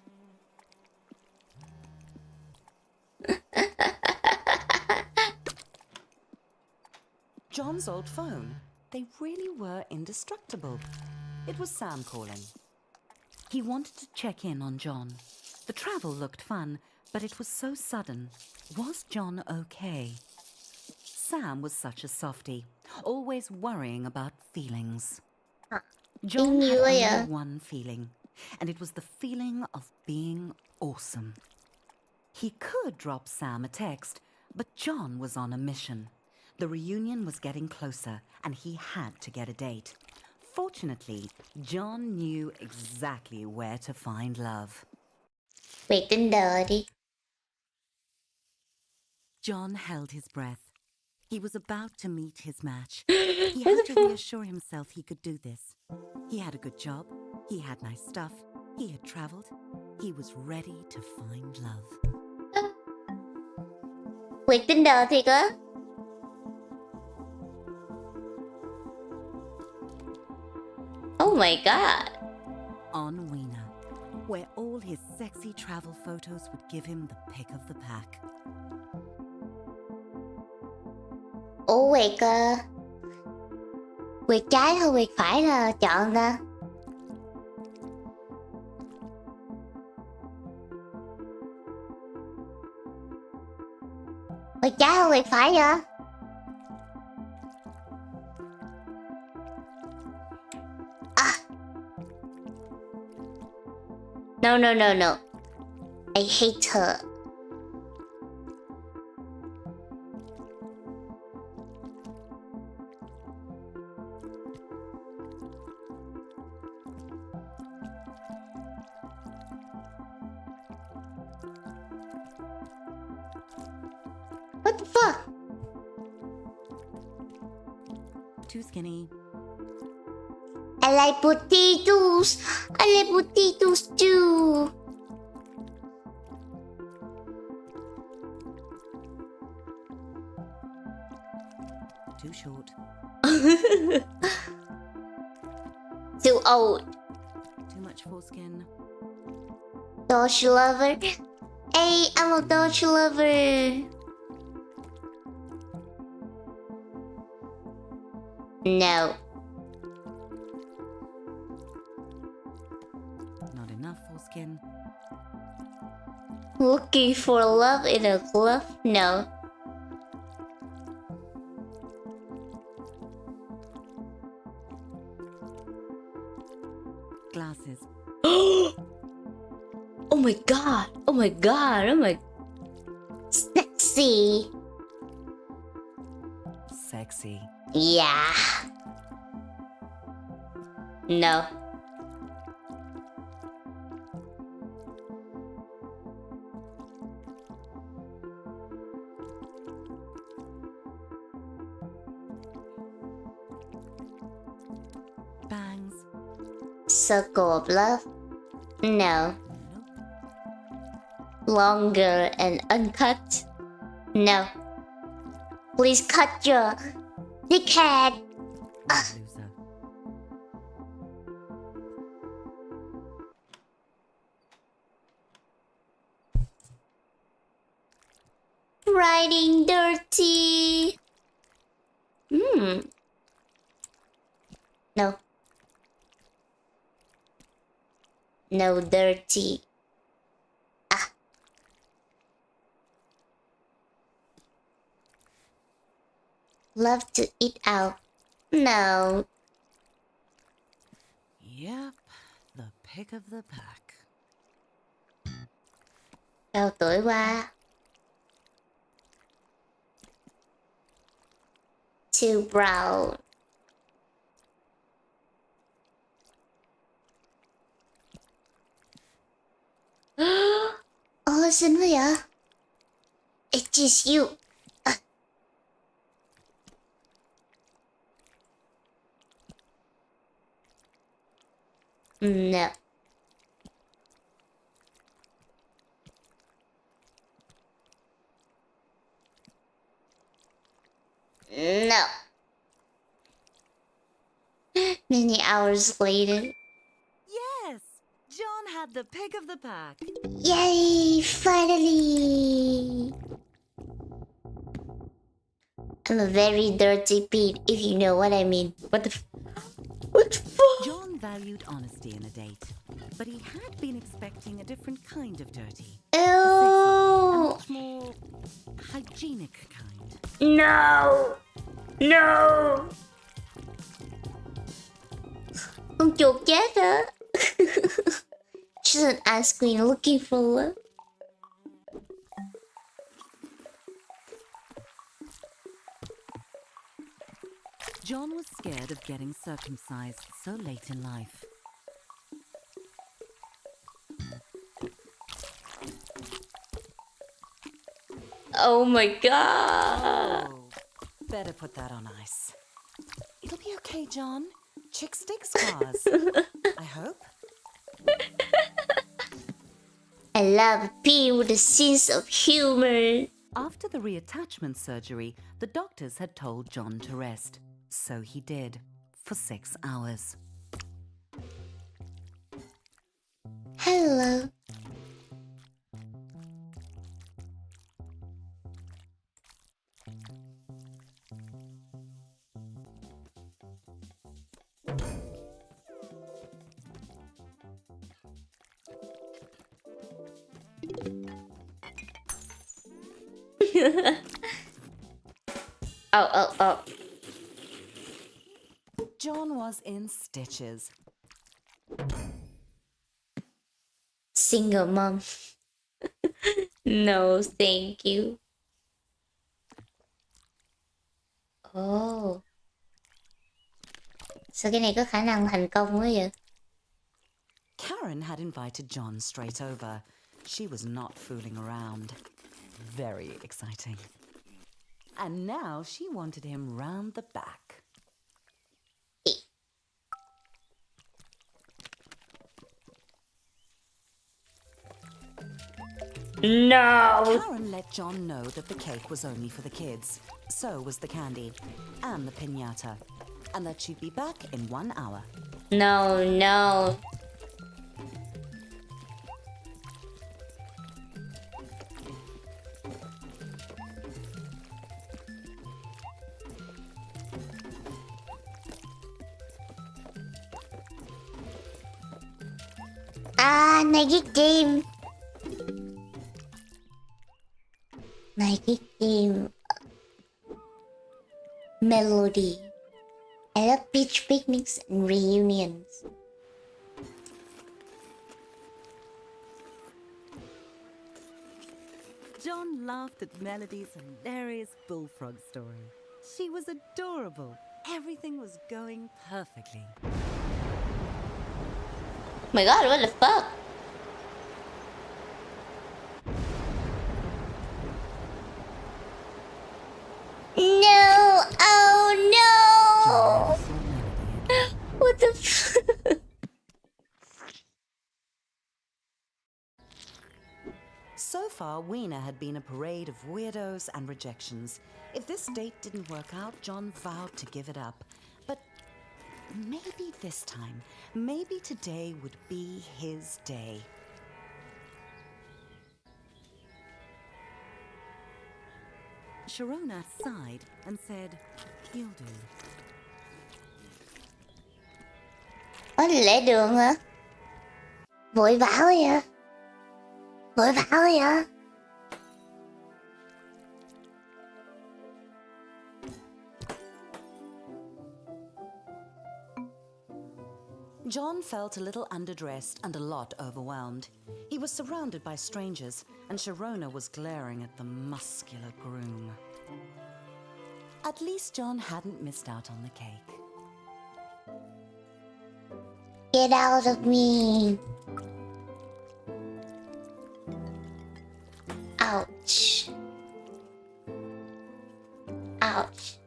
John's old phone. They really were indestructible. It was Sam calling. He wanted to check in on John. The travel looked fun, but it was so sudden. Was John okay? Sam was such a softie, always worrying about feelings. John had only one feeling, and it was the feeling of being awesome. He could drop Sam a text, but John was on a mission. The reunion was getting closer, and he had to get a date. Fortunately, John knew exactly where to find love. Quẹt Tinder đi. John held his breath. He was about to meet his match. He had to reassure himself he could do this. He had a good job. He had nice stuff. He had traveled. He was ready to find love. Quẹt Tinder thiệt á. Oh my god. On Weena, where all his sexy travel photos would give him the pick of the pack. Ủa quẹt quẹt trái hay quẹt phải là chọn ta? Quẹt trái hay quẹt phải vậy? À. No no no no. I hate her. What the fuck? Too skinny. I like potatoes. I like potatoes too. Too short. Too old. Too much foreskin. Dodge lover. Hey, I'm a Dodge lover. No. Not enough foreskin. Looking for love in a glove? No. Glasses. Oh my god. Oh my god. Oh my. Sexy. Sexy. Yeah. No. Bangs. Circle of love? No. Nope. Longer and uncut? No. Please cut your dickhead. Loser. Writing dirty. No. No dirty. Ah. Love to eat out. No. Yep, the pick of the pack. Cao tuổi qua. Too brown. Xinh quá vậy. It's just you. No. No. Many hours later. Yes! John had the pick of the pack. Yay! Finally! I'm a very dirty Pete, if you know what I mean. What the fuck? John valued honesty in a date, but he had been expecting a different kind of dirty. Ew! A much more hygienic kind. No! No! Con chuột chết hả? She's an ice queen looking for love. John was scared of getting circumcised so late in life. Oh my god! Oh, better put that on ice. It'll be okay, John. Chicks dig scars. I hope. I love P with a sense of humor. After the reattachment surgery, the doctors had told John to rest. So he did, for 6 hours. Hello. Oh. John was in stitches. Single mom. No, thank you. Oh. Sao cái này có khả năng thành công quá vậy? Karen had invited John straight over. She was not fooling around. Very exciting. And now she wanted him round the back. No! Karen let John know that the cake was only for the kids. So was the candy and the piñata. And that she'd be back in 1 hour. No. Này cái game. Melody. I love beach picnics and reunions. John laughed at Melody's hilarious bullfrog story. She was adorable. Everything was going perfectly. My god, what the fuck? No! Oh no! What the fuck? So far, Weena had been a parade of weirdos and rejections. If this date didn't work out, John vowed to give it up. But maybe this time, maybe today would be his day. Sharona sighed and said, "You'll do." Ủa lễ đường hả? Vội vã quá vậy? Vội vã quá vậy? John felt a little underdressed and a lot overwhelmed. He was surrounded by strangers, and Sharona was glaring at the muscular groom. At least John hadn't missed out on the cake. Get out of me. Ouch. Ouch.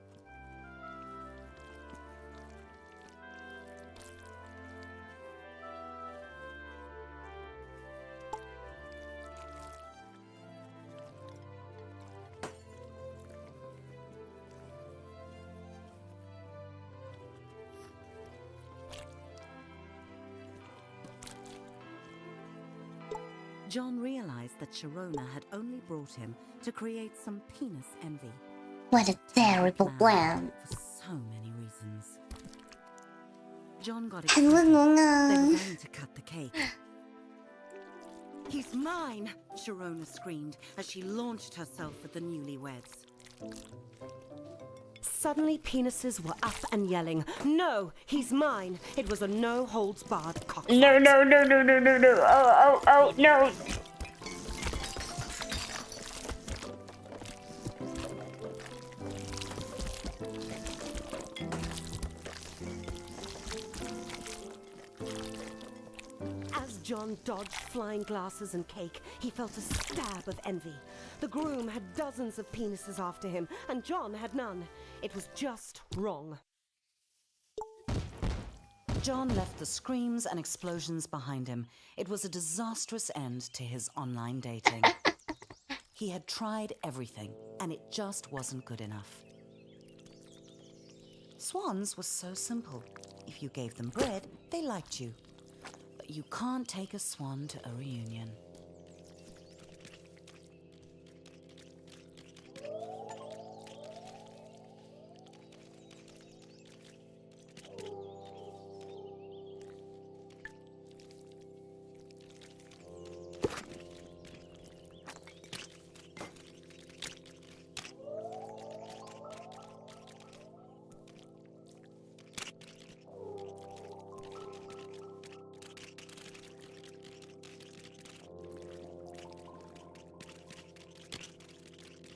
John realized that Sharona had only brought him to create some penis envy. What a terrible plan. For so many reasons. John got Anh rất excited. ngủ They ngon. were going to cut the cake. "He's mine!" Sharona screamed as she launched herself at the newlyweds. Suddenly, penises were up and yelling, "No, he's mine!" It was a no-holds-barred cockfight. No, no, no, no, no, no, no. Oh, no. As John dodged flying glasses and cake, he felt a stab of envy. The groom had dozens of penises after him, and John had none. It was just wrong. John left the screams and explosions behind him. It was a disastrous end to his online dating. He had tried everything, and it just wasn't good enough. Swans was so simple. If you gave them bread, they liked you. But you can't take a swan to a reunion.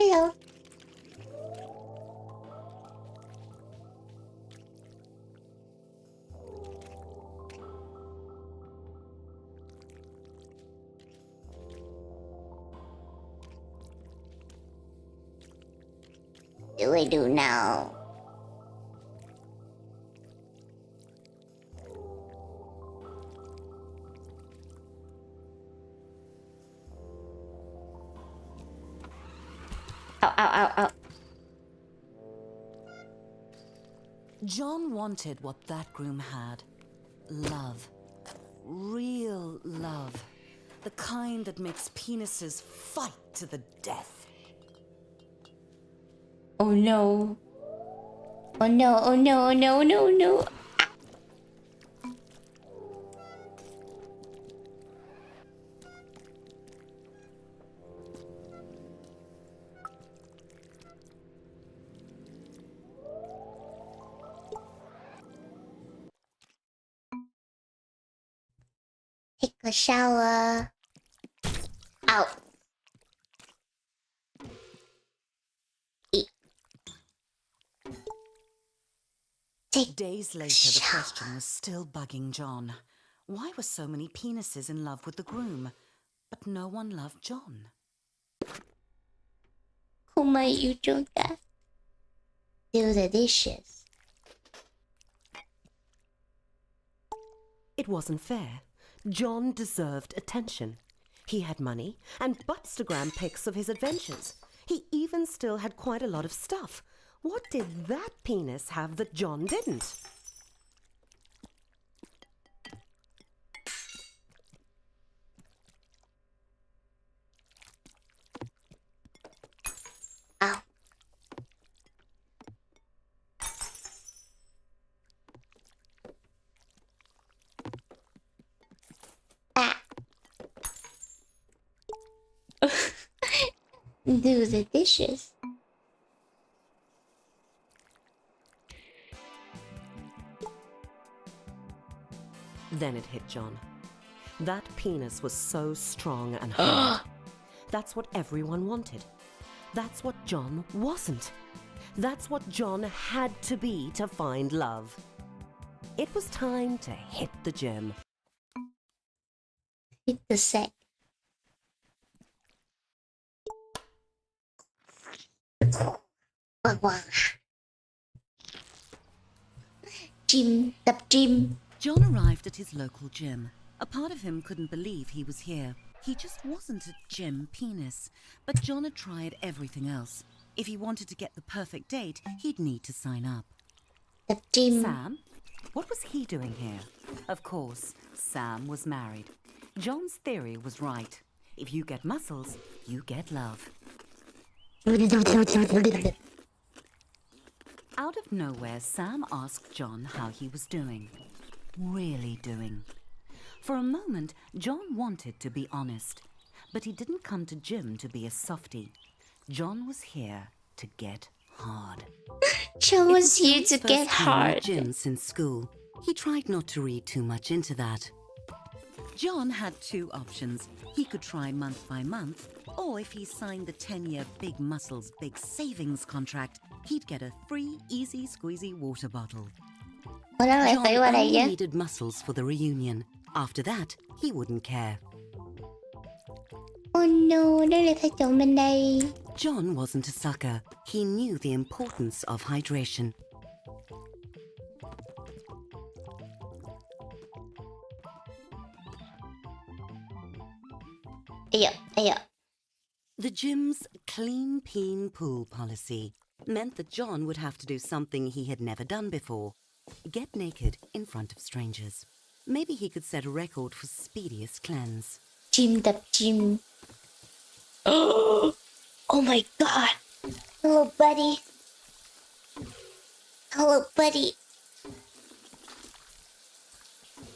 Hello. What do I do now? Ow. John wanted what that groom had. Love. Real love. The kind that makes penises fight to the death. Oh no. Oh no, oh no, oh no, no, no. Take a shower. Out. Take Days later, the question was still bugging John. Why were so many penises in love with the groom, but no one loved John? Who made you do that? Do the dishes. It wasn't fair. John deserved attention. He had money and Buttstagram pics of his adventures. He even still had quite a lot of stuff. What did that penis have that John didn't? Ow. do the dishes. Then it hit John. That penis was so strong and hard. That's what everyone wanted. That's what John wasn't. That's what John had to be to find love. It was time to hit the gym. Hit the sack. Gym, tập gym. John arrived at his local gym. A part of him couldn't believe he was here. He just wasn't a gym penis. But John had tried everything else. If he wanted to get the perfect date, he'd need to sign up. Tập gym. Sam? What was he doing here? Of course, Sam was married. John's theory was right. If you get muscles, you get love. Out of nowhere, Sam asked John how he was doing. Really doing. For a moment, John wanted to be honest. But he didn't come to gym to be a softie. John was here to get hard. John was here to John's get first time at hard. gym since school. He tried not to read too much into that. John had two options. He could try month by month, or if he signed the 10-year Big Muscles Big Savings contract, he'd get a free easy squeezy water bottle. Ủa nó lại John phải qua đây only chứ? needed muscles for the reunion. After that, he wouldn't care. Oh no, nó lại phải chọn bên đây. John wasn't a sucker. He knew the importance of hydration. Ây da, ây da. The gym's clean peen pool policy meant that John would have to do something he had never done before. Get naked in front of strangers. Maybe he could set a record for speediest cleanse. Gym, tập gym. Oh my god. Hello, buddy. Hello, buddy.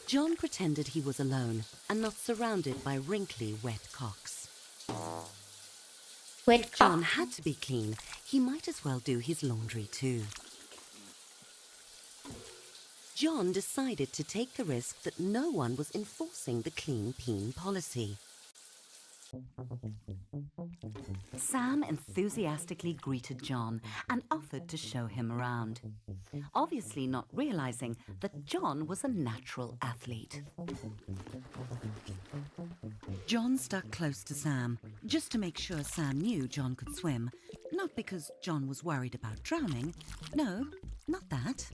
John pretended he was alone and not surrounded by wrinkly, wet cocks. Wait, John had to be clean. He might as well do his laundry too. John decided to take the risk that no one was enforcing the clean peen policy. Sam enthusiastically greeted John and offered to show him around, obviously not realizing that John was a natural athlete. John stuck close to Sam, just to make sure Sam knew John could swim, not because John was worried about drowning. No, not that.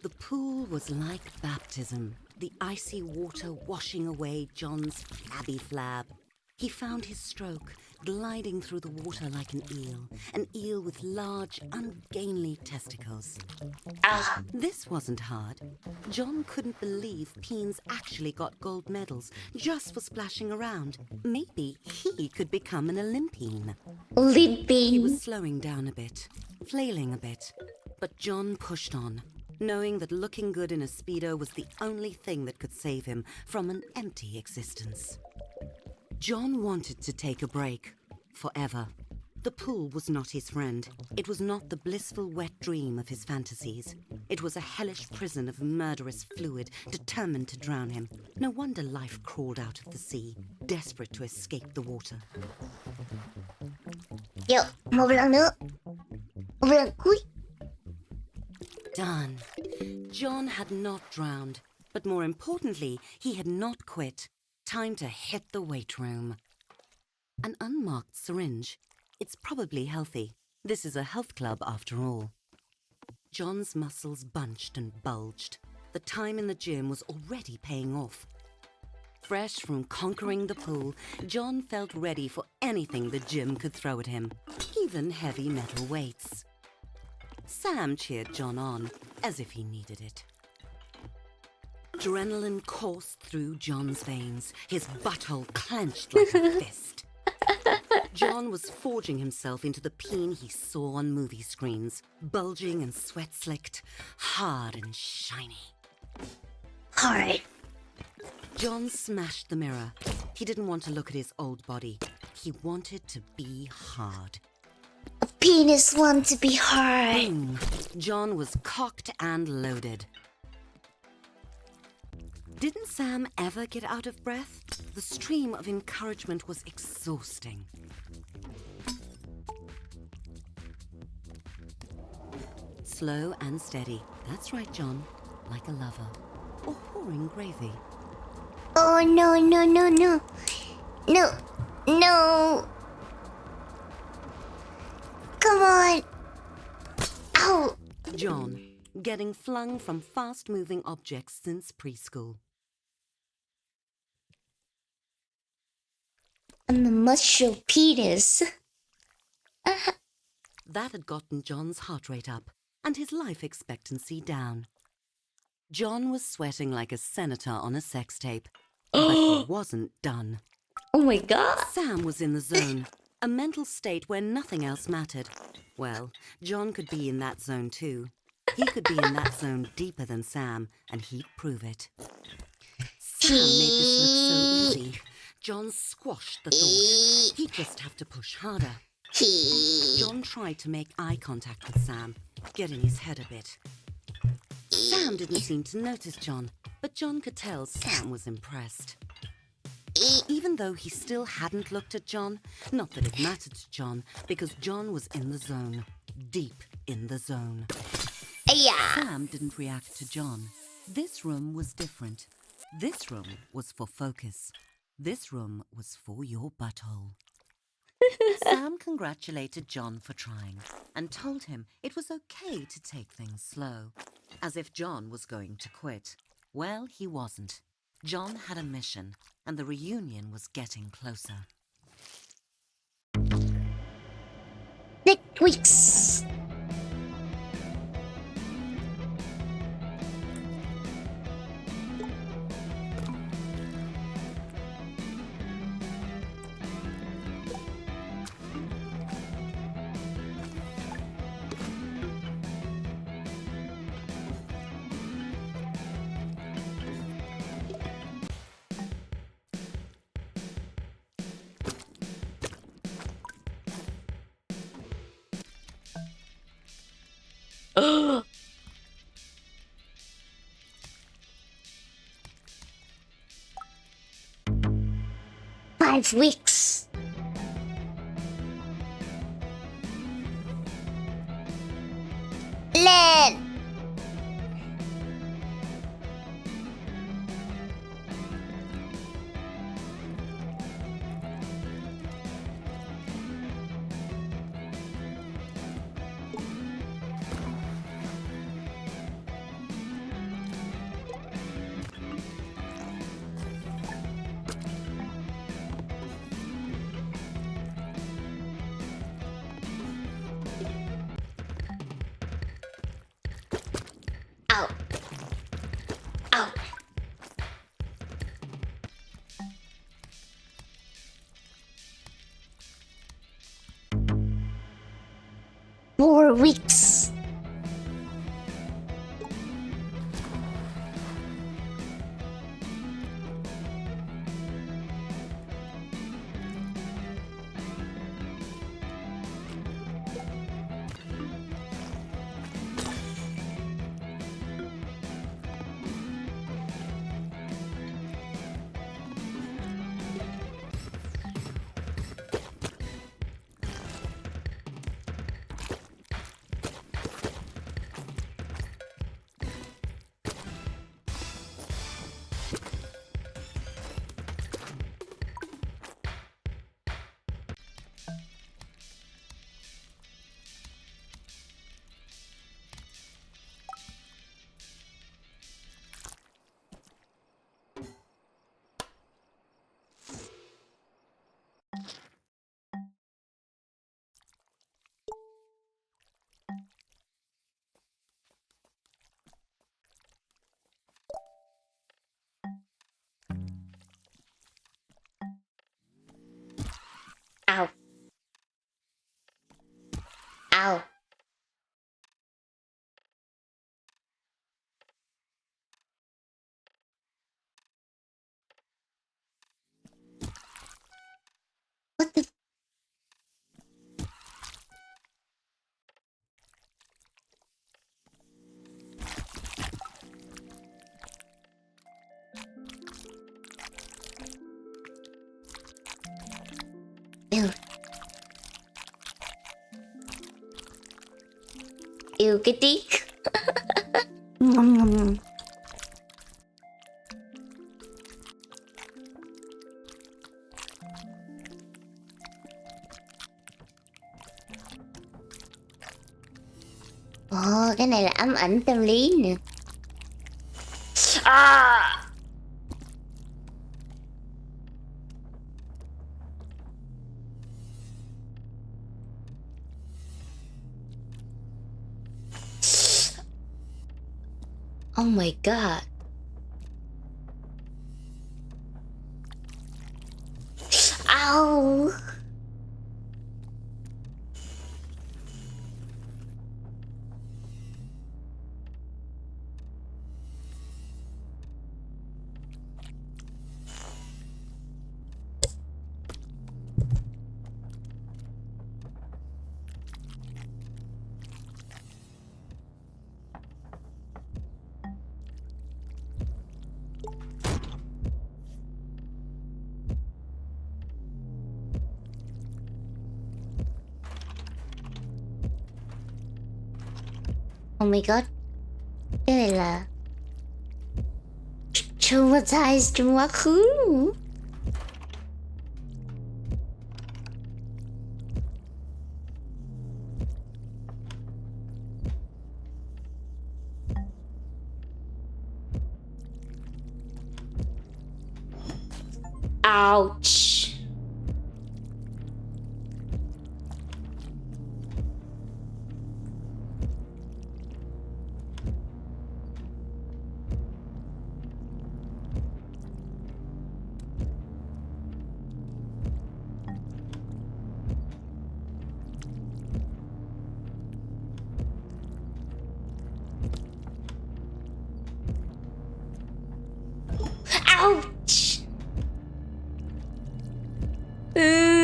The pool was like baptism, the icy water washing away John's flabby flab. He found his stroke, gliding through the water like an eel with large, ungainly testicles. This wasn't hard. John couldn't believe peens actually got gold medals just for splashing around. Maybe he could become an Olympian. He Lippy. was slowing down a bit, flailing a bit, but John pushed on, knowing that looking good in a Speedo was the only thing that could save him from an empty existence. John wanted to take a break, forever. The pool was not his friend. It was not the blissful wet dream of his fantasies. It was a hellish prison of murderous fluid, determined to drown him. No wonder life crawled out of the sea, desperate to escape the water. Yo, một lần nữa. Một lần cuối. Done. John had not drowned, but more importantly, he had not quit. Time to hit the weight room. An unmarked syringe. It's probably healthy. This is a health club after all. John's muscles bunched and bulged. The time in the gym was already paying off. Fresh from conquering the pool, John felt ready for anything the gym could throw at him, even heavy metal weights. Sam cheered John on, as if he needed it. Adrenaline coursed through John's veins, his butthole clenched like a fist. John was forging himself into the peen he saw on movie screens, bulging and sweat-slicked, hard and shiny. Hard. John smashed the mirror. He didn't want to look at his old body. He wanted to be hard. A penis want to be hard. Boom! John was cocked and loaded. Didn't Sam ever get out of breath? The stream of encouragement was exhausting. Slow and steady. That's right, John. Like a lover. Or pouring gravy. Oh no, no, no, no. No, no. Come on. Ow. John, getting flung from fast-moving objects since preschool. I'm a muscle penis. That had gotten John's heart rate up and his life expectancy down. John was sweating like a senator on a sex tape, but he wasn't done. Oh my god. Sam was in the zone, a mental state where nothing else mattered. Well, John could be in that zone too. He could be in that zone deeper than Sam, and he'd prove it. Sam made this look so easy. John squashed the thought. He'd just have to push harder. John tried to make eye contact with Sam, get in his head a bit. Sam didn't seem to notice John, but John could tell Sam was impressed. Even though he still hadn't looked at John, not that it mattered to John, because John was in the zone, deep in the zone. Yeah. Sam didn't react to John. This room was different. This room was for focus. This room was for your butthole. Sam congratulated John for trying and told him it was okay to take things slow, as if John was going to quit. Well, he wasn't. John had a mission, and the reunion was getting closer. Thick weeks. Five weeks. Len. Ow. Ow. Four weeks. Yêu. Yêu cái tiếc. Ồ, cái này là ám ảnh tâm lý nè. À! Oh my god. Ow. Oh my god. Cái này là traumatized trong quá khứ luôn. Ouch. Ouch.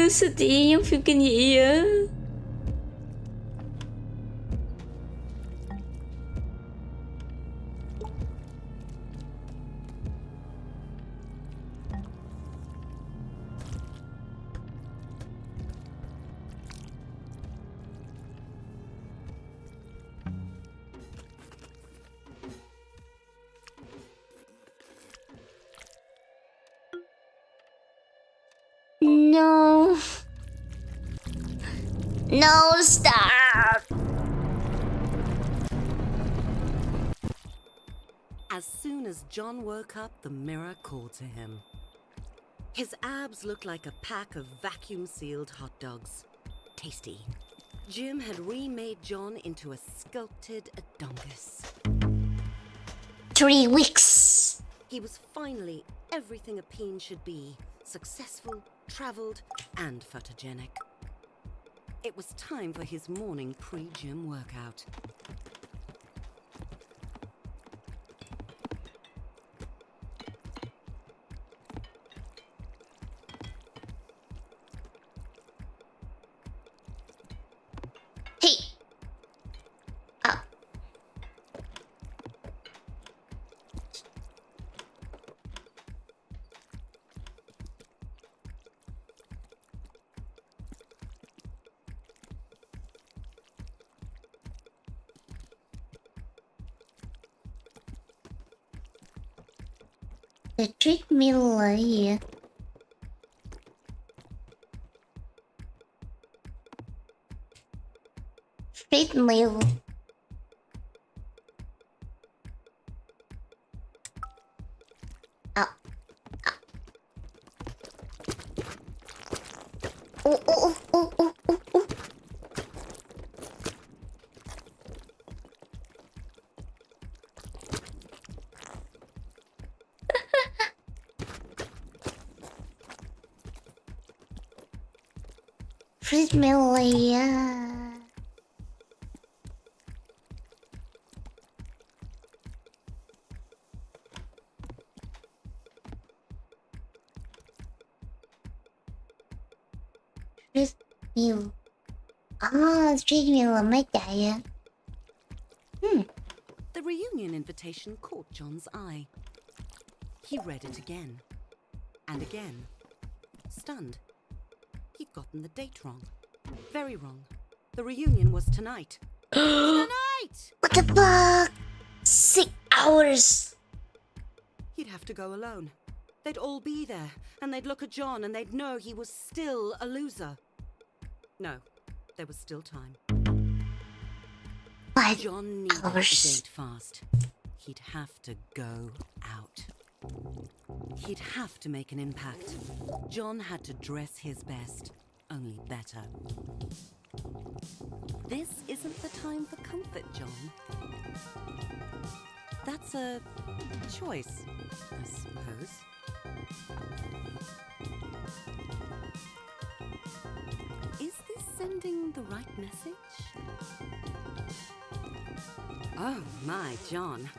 Sao tự nhiên giống phim kinh dị vậy? No. No, stop. As soon as John woke up, the mirror called to him. His abs looked like a pack of vacuum-sealed hot dogs. Tasty. Jim had remade John into a sculpted Adongus. 3 weeks. He was finally everything a peen should be. Successful, travelled, and photogenic. It was time for his morning pre-gym workout. Hey. Oh. The treadmill là gì vậy? Treadmill. À. Ô ô ô ô ô ô. Treadmill à. Treadmill. Ah, treadmill là máy chạy à. The reunion invitation caught John's eye. He read it again and again, stunned. He'd gotten the date wrong. Very wrong. The reunion was tonight. Tonight! What the fuck? 6 hours. He'd have to go alone. They'd all be there, and they'd look at John and they'd know he was still a loser. No, there was still time. 5 John needed a hours. date fast. He'd have to go out. He'd have to make an impact. John had to dress his best, only better. This isn't the time for comfort, John. That's a choice, I suppose. Is this sending the right message? Oh my, John.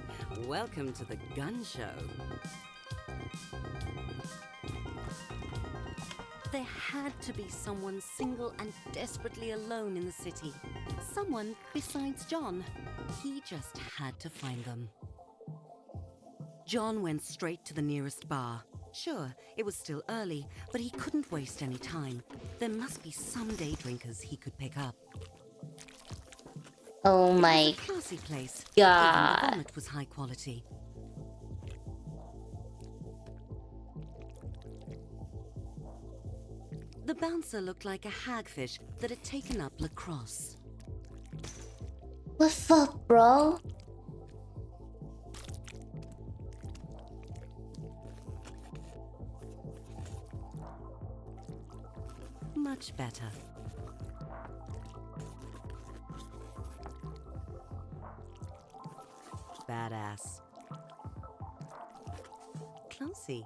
Welcome to the gun show. There had to be someone single and desperately alone in the city. Someone besides John. He just had to find them. John went straight to the nearest bar. Sure, it was still early, but he couldn't waste any time. There must be some day drinkers he could pick up. Oh It my was a classy place. God. Even the vomit was high quality. The bouncer looked like a hagfish that had taken up lacrosse. What the fuck, bro? Much better. Badass. Classy.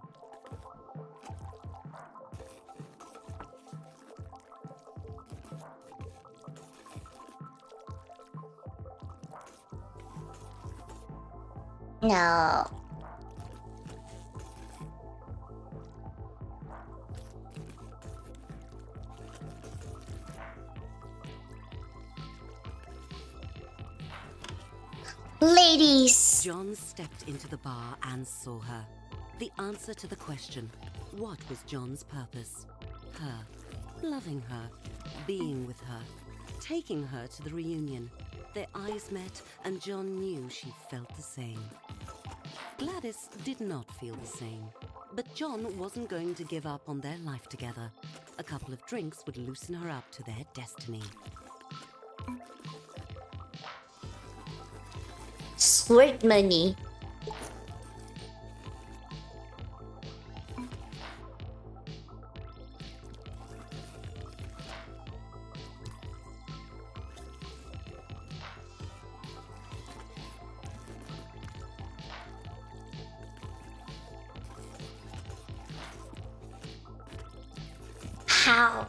No. Ladies. John stepped into the bar and saw her. The answer to the question, what was John's purpose? Her. Loving her. Being with her. Taking her to the reunion. Their eyes met and John knew she felt the same. Gladys did not feel the same. But John wasn't going to give up on their life together. A couple of drinks would loosen her up to their destiny. Squirt money. How?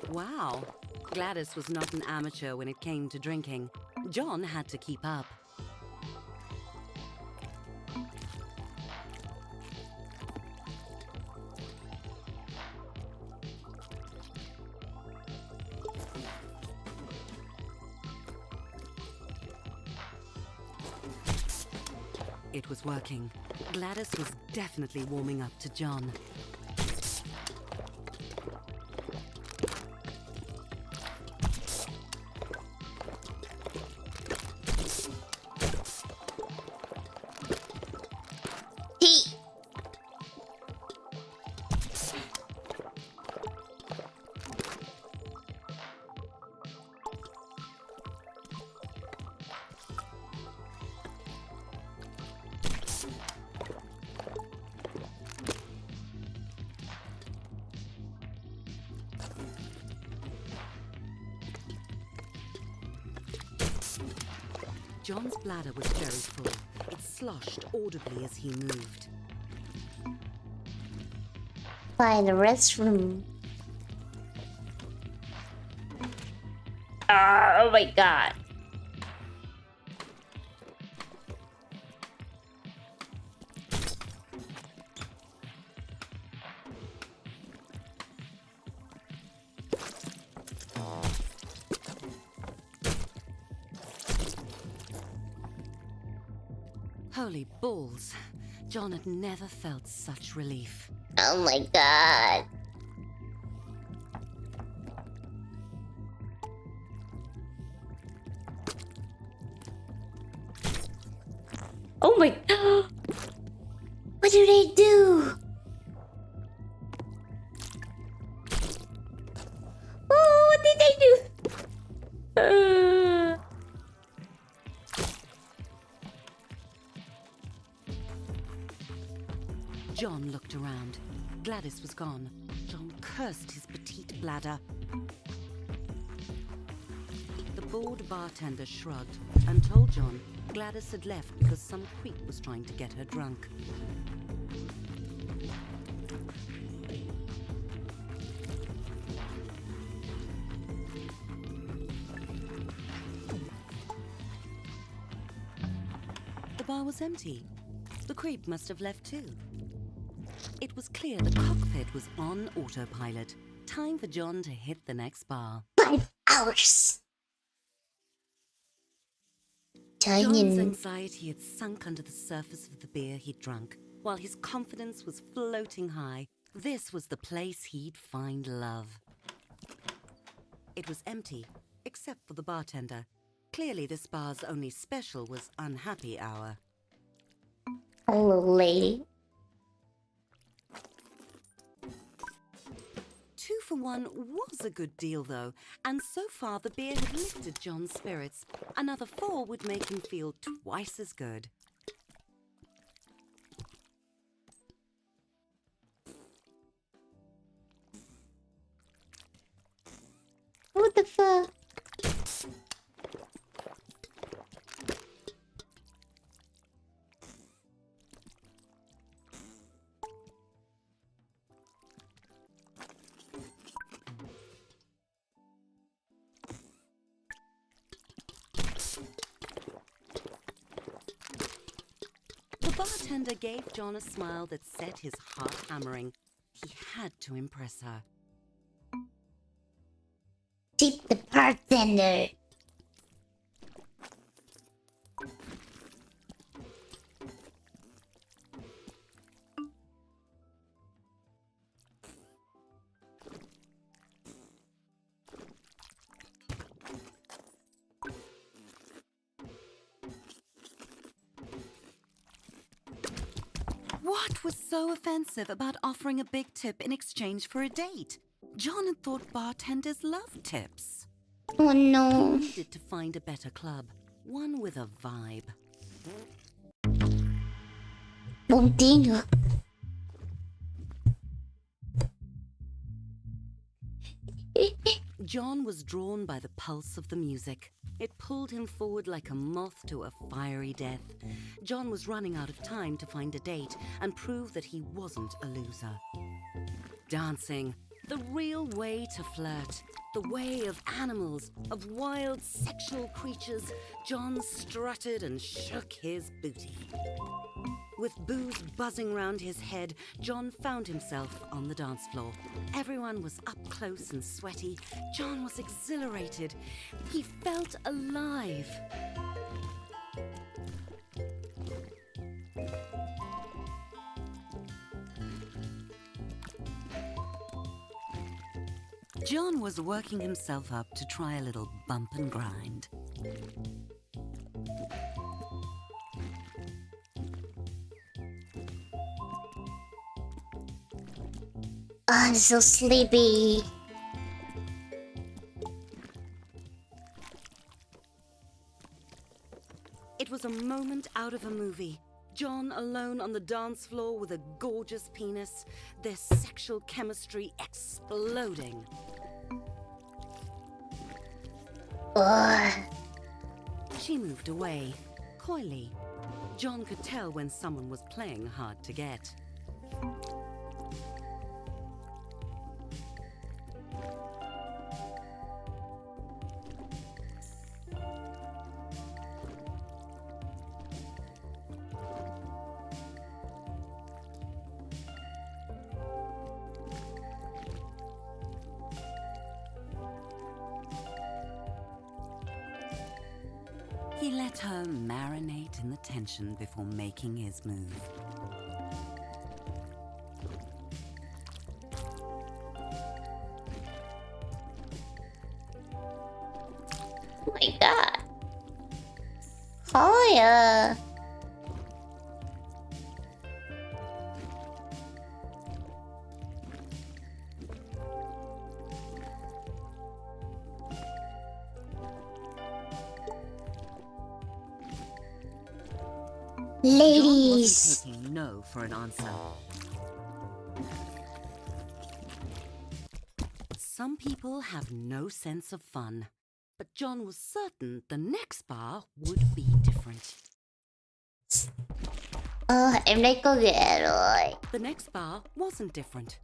Wow. Gladys was not an amateur when it came to drinking. John had to keep up. It was working. Gladys was definitely warming up to John. He. John's bladder was very full. It sloshed audibly as he moved. Find the restroom. Oh my god. Holy balls. John had never felt such relief. Oh my god. Oh my god. What do they do? Oh, what did they do? John looked around. Gladys was gone. John cursed his petite bladder. The bored bartender shrugged and told John Gladys had left because some creep was trying to get her drunk. The bar was empty. The creep must have left too. It was clear the cockpit was on autopilot. Time for John to hit the next bar. 5 hours. Trời John's nhìn anxiety had sunk under the surface of the beer he'd drunk, while his confidence was floating high. This was the place he'd find love. It was empty, except for the bartender. Clearly this bar's only special was unhappy hour. hello lady. 2 for 1 was a good deal, though, and so far the beer had lifted John's spirits. Another 4 would make him feel twice as good. What the fuck? The bartender gave John a smile that set his heart hammering. He had to impress her. Tip the bartender. What was so offensive about offering a big tip in exchange for a date? John had thought bartenders loved tips. Oh He no. needed to find a better club, one with a vibe. Bông tí nữa. John was drawn by the pulse of the music. It pulled him forward like a moth to a fiery death. John was running out of time to find a date and prove that he wasn't a loser. Dancing, the real way to flirt. The way of animals, of wild sexual creatures. John strutted and shook his booty. With booze buzzing round his head, John found himself on the dance floor. Everyone was up close and sweaty. John was exhilarated. He felt alive. John was working himself up to try a little bump and grind. I'm so sleepy. It was a moment out of a movie. John alone on the dance floor with a gorgeous penis, their sexual chemistry exploding. Ugh. She moved away, coyly. John could tell when someone was playing hard to get. He He let her marinate in the tension before making his move. Oh my god. Khó à. John Ladies. wasn't taking no for an answer. Some people have no sense of fun, but John was certain the next bar would be different. Em đây có ghệ rồi. The next bar wasn't different.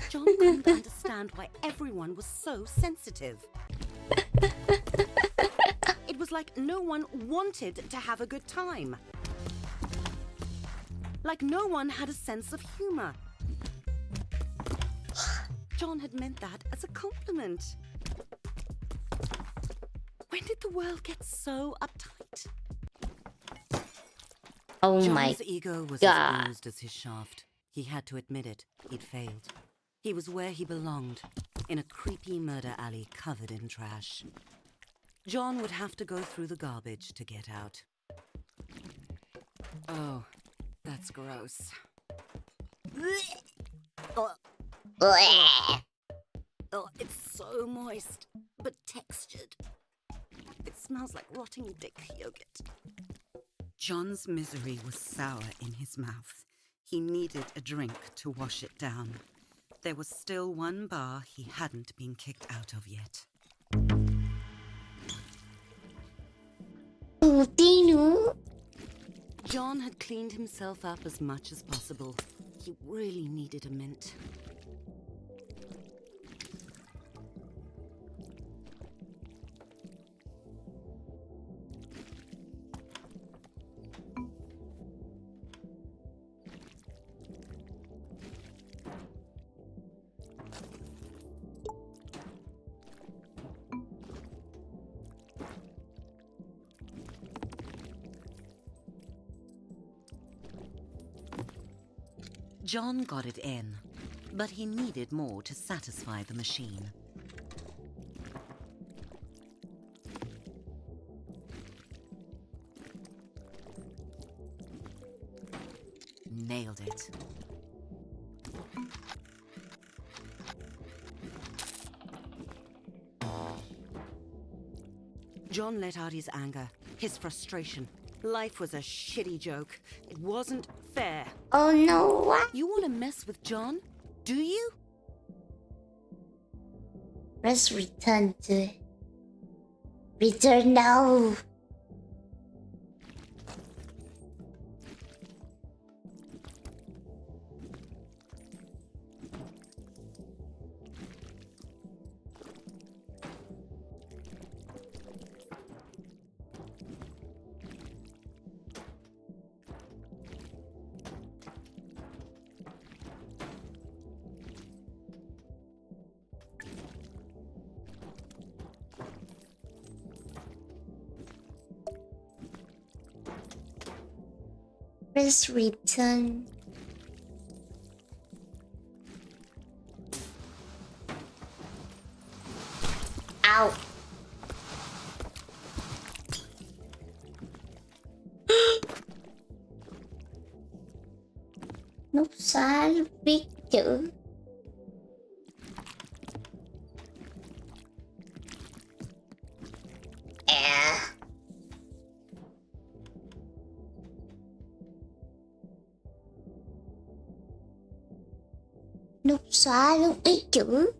John couldn't understand why everyone was so sensitive. It was like no one wanted to have a good time. Like no one had a sense of humor. John had meant that as a compliment. When did the world get so uptight? Oh my John's ego was God. as bruised as his shaft. He had to admit it. He'd failed. He was where he belonged, in a creepy murder alley covered in trash. John would have to go through the garbage to get out. Oh, that's gross. Oh, Bleh. oh, it's so moist, but textured. It smells like rotting dick yogurt. John's misery was sour in his mouth. He needed a drink to wash it down. There was still one bar he hadn't been kicked out of yet. Tí nữa. John had cleaned himself up as much as possible. He really needed a mint. John got it in, but he needed more to satisfy the machine. Nailed it. John let out his anger, his frustration. Life was a shitty joke. It wasn't fair. Oh no, what? You want to mess with John? Do you? Press return to... Return now. Press return. Ow. Nút xóa lúc viết chữ. À. Nút xóa lúc viết chữ.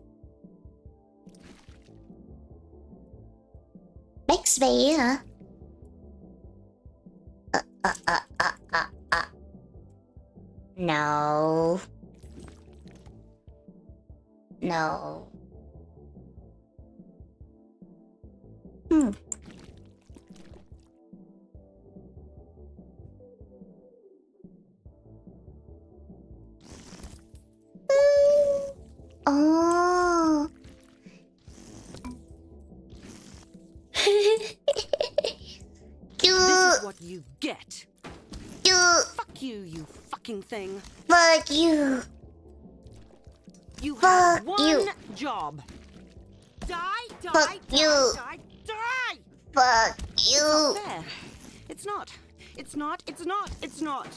Backspace hả? No. No. Oh. you fucking thing. Fuck you. You Fuck had one you. job. Die, die, Fuck die, you. die, die! Fuck you. There. It's not. It's not. It's not. It's not.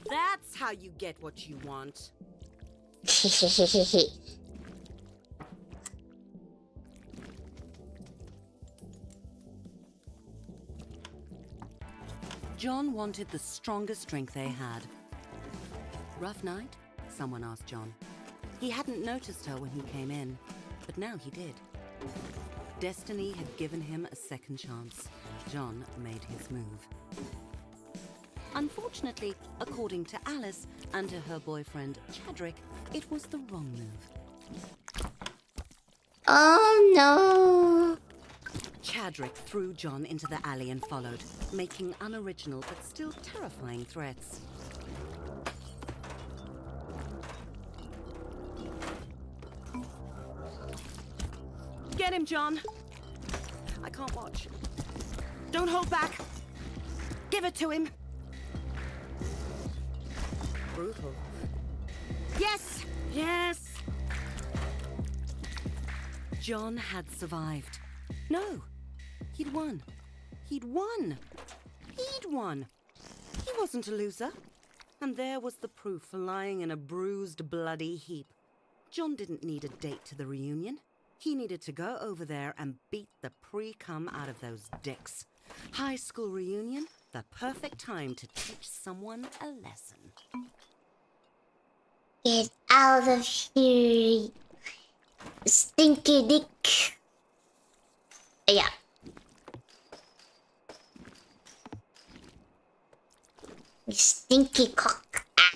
That's how you get what you want. John wanted the strongest drink they had. Rough night? Someone asked John. He hadn't noticed her when he came in, but now he did. Destiny had given him a second chance. John made his move. Unfortunately, according to Alice and to her boyfriend Chadrick, it was the wrong move. Oh no. Chadrick threw John into the alley and followed, making unoriginal but still terrifying threats. Get him, John. I can't watch. Don't hold back. Give it to him. Brutal. Yes! Yes! John had survived. No, he'd won. He'd won. He'd won. He wasn't a loser. And there was the proof lying in a bruised, bloody heap. John didn't need a date to the reunion. He needed to go over there and beat the pre-cum out of those dicks. High school reunion, the perfect time to teach someone a lesson. Get out of here. Stinky dick. Yeah. You stinky cock. Ah.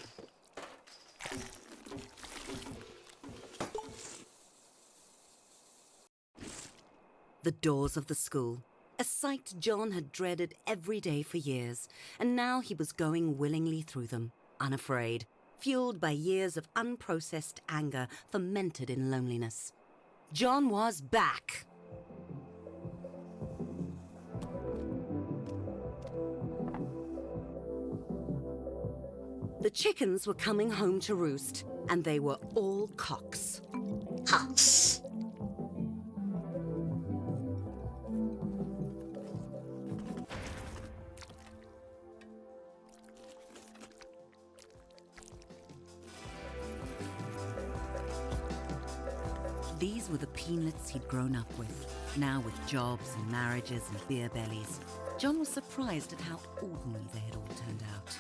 The doors of the school. A sight John had dreaded every day for years, and now he was going willingly through them, unafraid, fueled by years of unprocessed anger fermented in loneliness. John was back. The chickens were coming home to roost, and they were all cocks. Cocks. These were the peanuts he'd grown up with, now with jobs and marriages and beer bellies. John was surprised at how ordinary they had all turned out.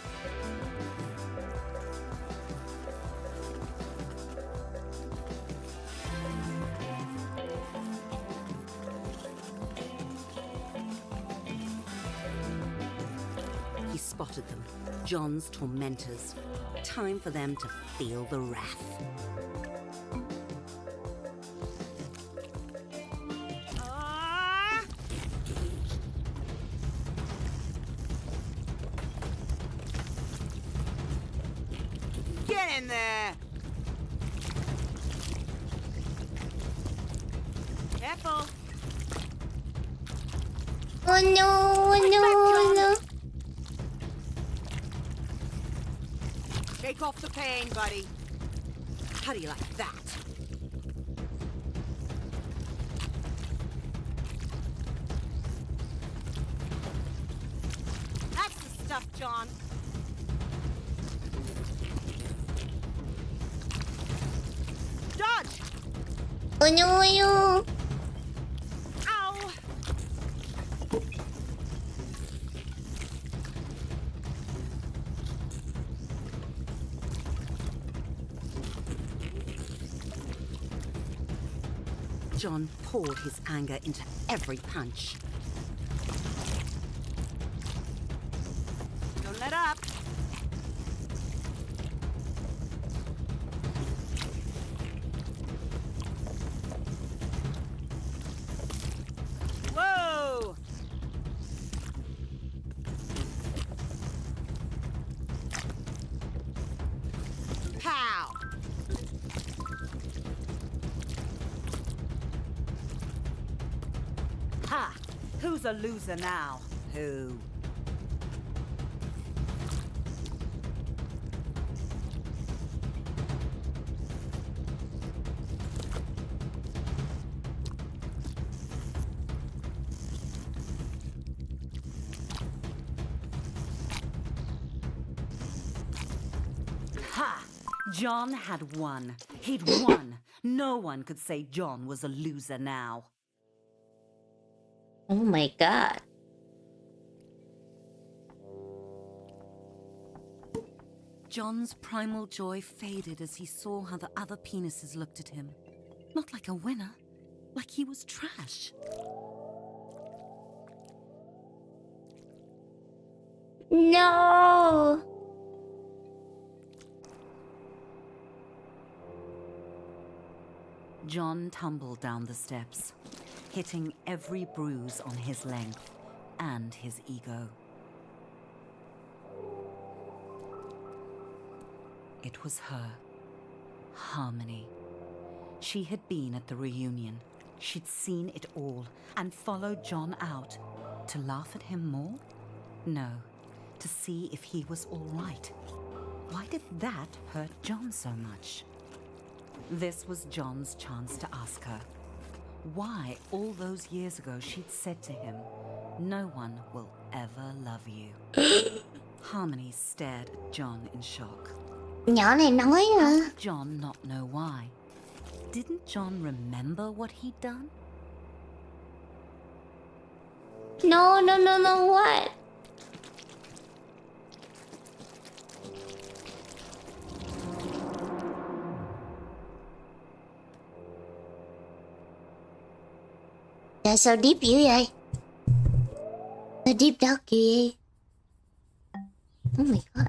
He spotted them, John's tormentors. Time for them to feel the wrath. Get in there! Careful! Oh no, oh no, oh no. Shake off the pain, buddy. How do you like that? That's the stuff, John. Dodge! Oh no, oh no. Ow! John poured his anger into every punch. Don't let up. Who's a loser now? Who? Ha! John had won. He'd won. No one could say John was a loser now. Oh my god. John's primal joy faded as he saw how the other penises looked at him. Not like a winner, like he was trash. No. John tumbled down the steps, hitting every bruise on his length and his ego. It was her, Harmony. She had been at the reunion. She'd seen it all and followed John out. To laugh at him more? No, to see if he was all right. Why did that hurt John so much? This was John's chance to ask her why all those years ago she'd said to him, "No one will ever love you." Harmony stared at John in shock. Nhỏ này nói hả? How did John not know why? Didn't John remember what he'd done? No, no, no, no, what? Tại sao deep dữ vậy? Sao deep dark dữ vậy? Oh my god.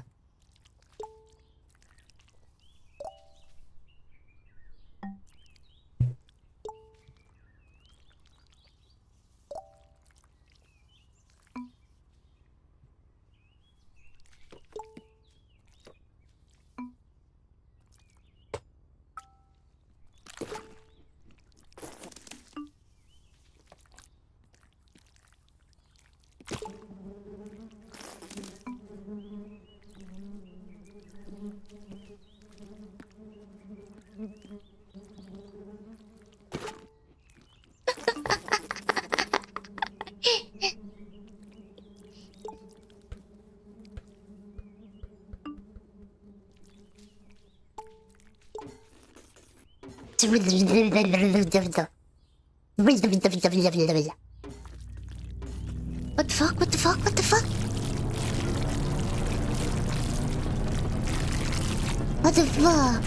What the fuck? What the fuck? What the fuck? What the fuck?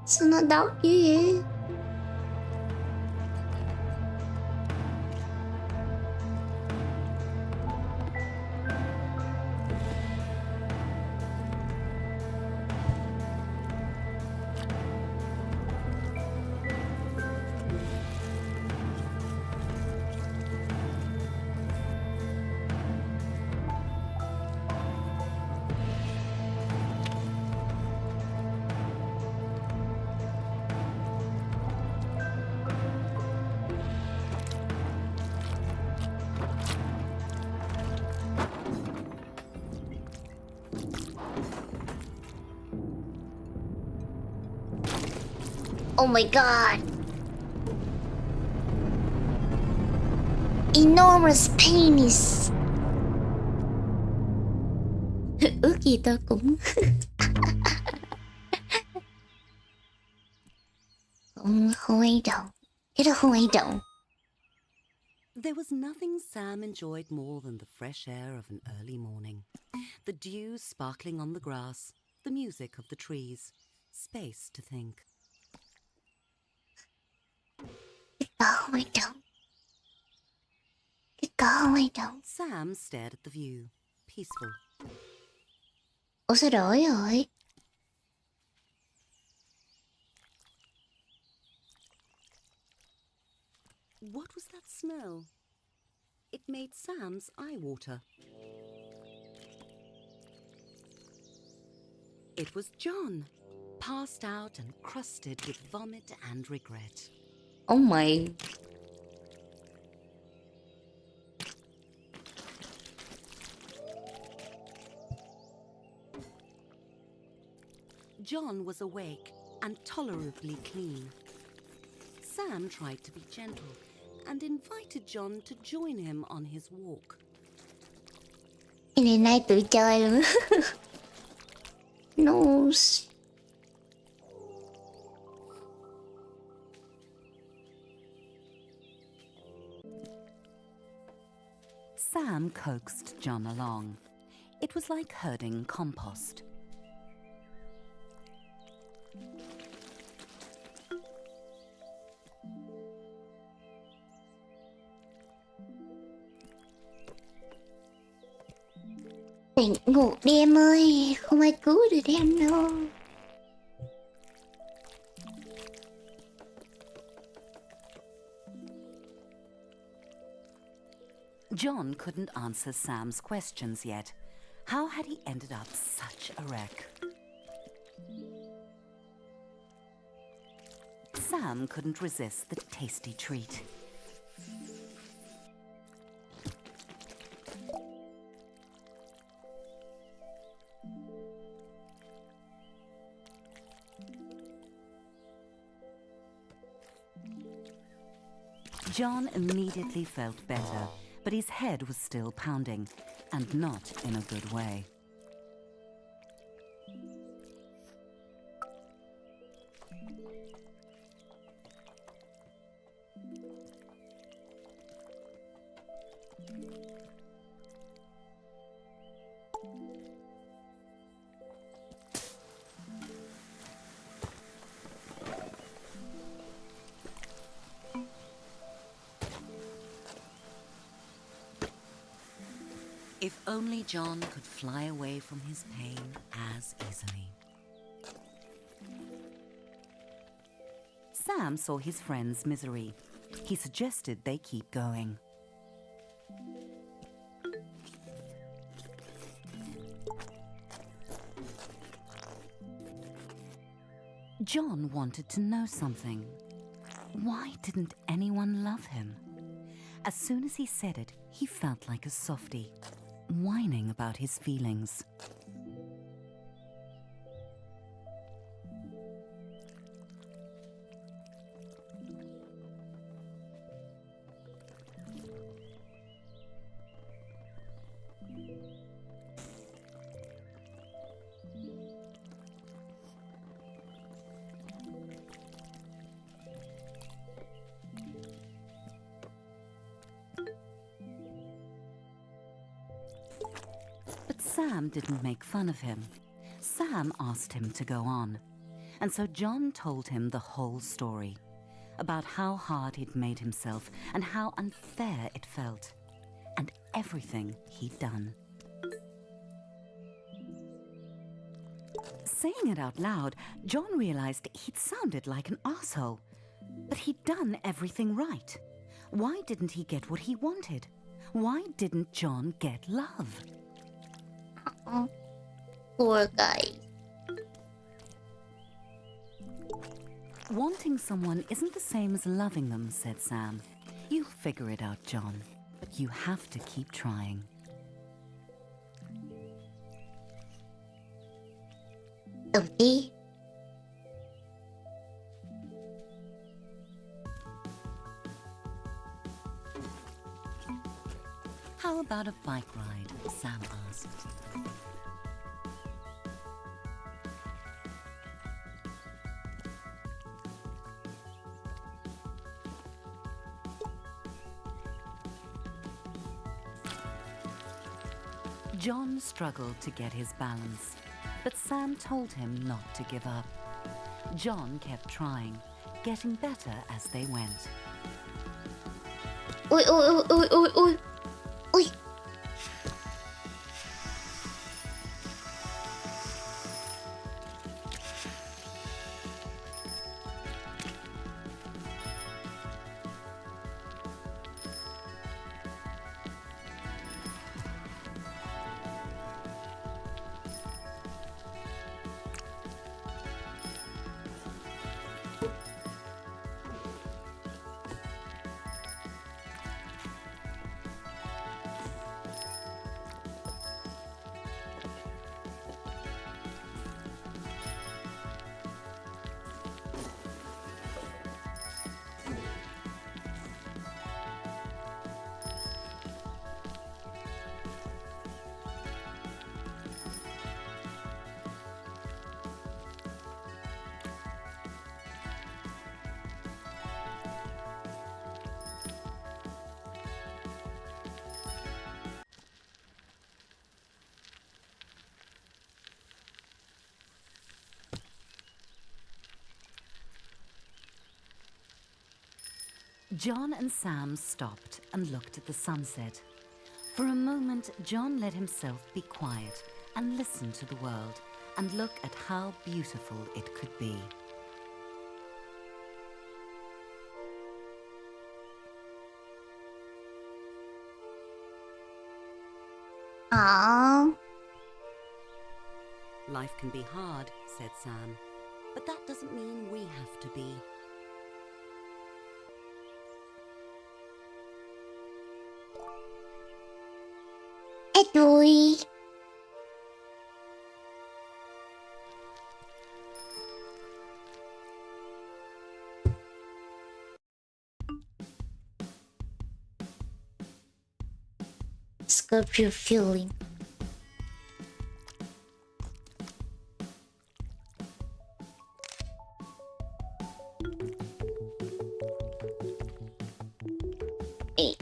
Sao nó đau dữ vậy? Oh my god. Enormous penis. Ước gì tôi cũng không quan trọng. Cái đó không quan trọng. There was nothing Sam enjoyed more than the fresh air of an early morning. The dew sparkling on the grass, the music of the trees, space to think. Cái đó không quan trọng. Cái đó không quan trọng. Sam stared at the view, peaceful. Ủa sao đổi rồi? What was that smell? It made Sam's eye water. It was John. passed out and crusted with vomit and regret. Ông mày. John was awake and tolerably clean. Sam tried to be gentle and invited John to join him on his walk. Cái này nay tự chơi luôn. No. Sam coaxed John along. It was like herding compost. Tỉnh ngủ đi em ơi, không ai cứu được em đâu. John couldn't answer Sam's questions yet. How had he ended up such a wreck? Sam couldn't resist the tasty treat. John immediately felt better, but his head was still pounding, and not in a good way. If only John could fly away from his pain as easily. Sam saw his friend's misery. He suggested they keep going. John wanted to know something. Why didn't anyone love him? As soon as he said it, he felt like a softie, whining about his feelings. But Sam didn't make fun of him. Sam asked him to go on. And so John told him the whole story, about how hard he'd made himself and how unfair it felt, and everything he'd done. Saying it out loud, John realized he'd sounded like an asshole. But he'd done everything right. Why didn't he get what he wanted? Why didn't John get love? Poor guy. Wanting someone isn't the same as loving them, said Sam. You'll figure it out, John, but you have to keep trying. Đồng ý. How about a bike ride? Sam asked. John struggled to get his balance, but Sam told him not to give up. John kept trying, getting better as they went. Ui ui ui ui ui ui. Ui. John and Sam stopped and looked at the sunset. For a moment, John let himself be quiet and listen to the world and look at how beautiful it could be. Aww. Life can be hard, said Sam, but that doesn't mean we have to be. Ê tôi. Scorpio feeling. Ê.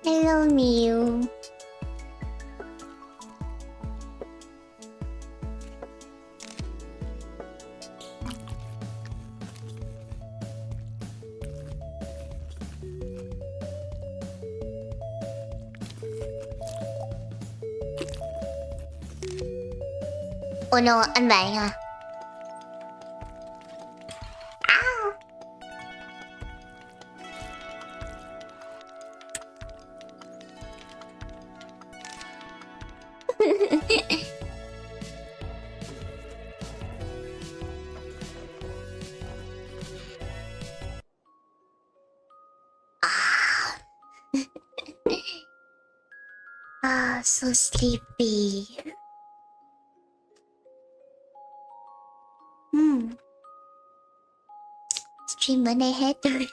Hello Miu. Oh no, anh bạn à. So sleepy. Stream bữa nay hết rồi.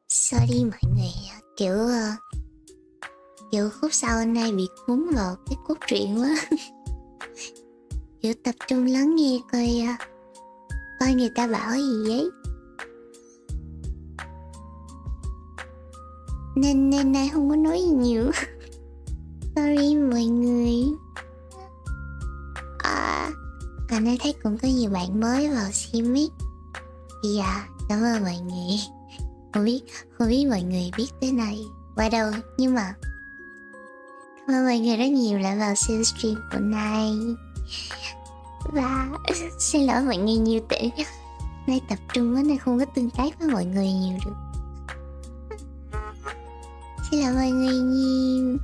Sorry mọi người, kiểu khúc sau hôm nay bị cuốn vào cái cốt truyện quá. Kiểu tập trung lắng nghe coi người ta bảo gì ấy. Nên nay không có nói gì nhiều. Sorry mọi người. Nay thấy cũng có nhiều bạn mới vào stream ấy. Thì cảm ơn mọi người. Không biết mọi người biết tới này qua đâu, nhưng mà cảm ơn mọi người rất nhiều đã vào xem stream của nay. Và xin lỗi mọi người nhiều tệ. Nay tập trung quá nên không có tương tác với mọi người nhiều được. Xin lỗi mọi người nhiều.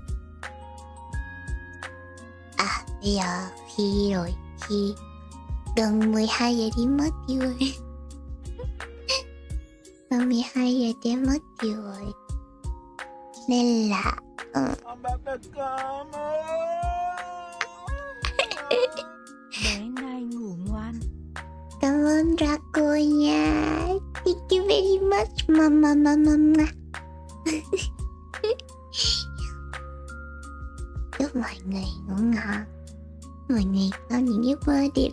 Bây giờ khi gần 12 giờ đi mất tiêu rồi. Gần 12 giờ đi mất tiêu rồi. Nên là Bé Nai ngủ ngoan. cảm ơn Draco nha. Thank you very much mama. Chúc mọi người ngủ ngon. Mọi người có những giấc mơ đẹp.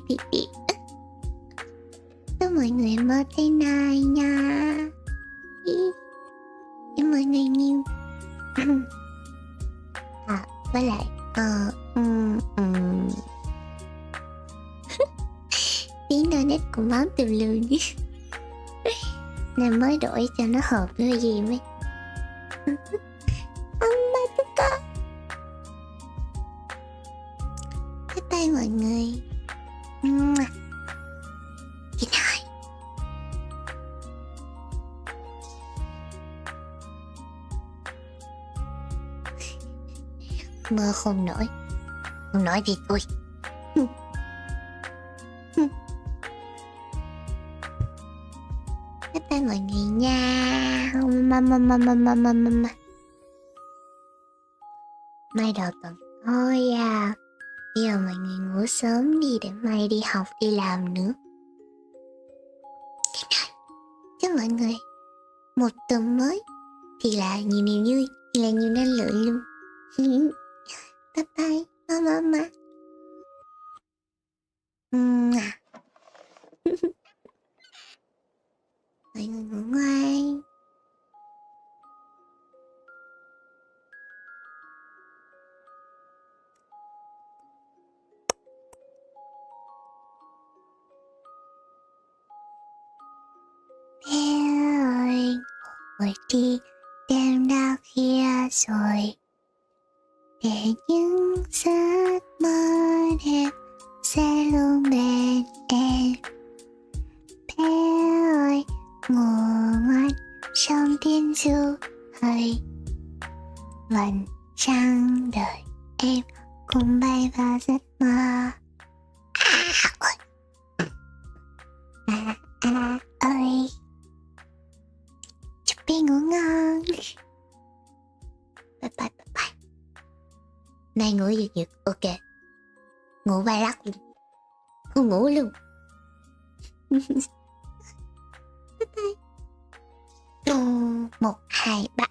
Chúc mọi người mơ thấy nay nha. Chúc mọi người nhiều. Với lại tiếng donate cũng bám từ lường đi. Nên mới đổi cho nó hợp với gì mấy. Bye bye mọi người. Good night. Mơ không nổi thì tôi. Bye bye mọi người nha. Mai đầu tuần thôi à. Bây giờ mọi người ngủ sớm đi để mai đi học đi làm nữa. Chúc mọi người một tuần mới thì là nhiều niềm vui, thì là nhiều năng lượng luôn. Bye bye mama. Mọi người ngủ ngoan. Bé ơi, ngồi đi, đêm đã khuya rồi. Để những giấc mơ đẹp sẽ luôn bên em. Bé ơi, ngủ ngoan trong tiếng ru hơi. Vầng trăng đợi em cùng bay vào giấc mơ. Ơi, chúc bé ngủ ngon. Bye bye bye bye. Nay ngủ giật ok. Ngủ bay lắc luôn. Không ngủ luôn. Bye bye. 1, 2, 3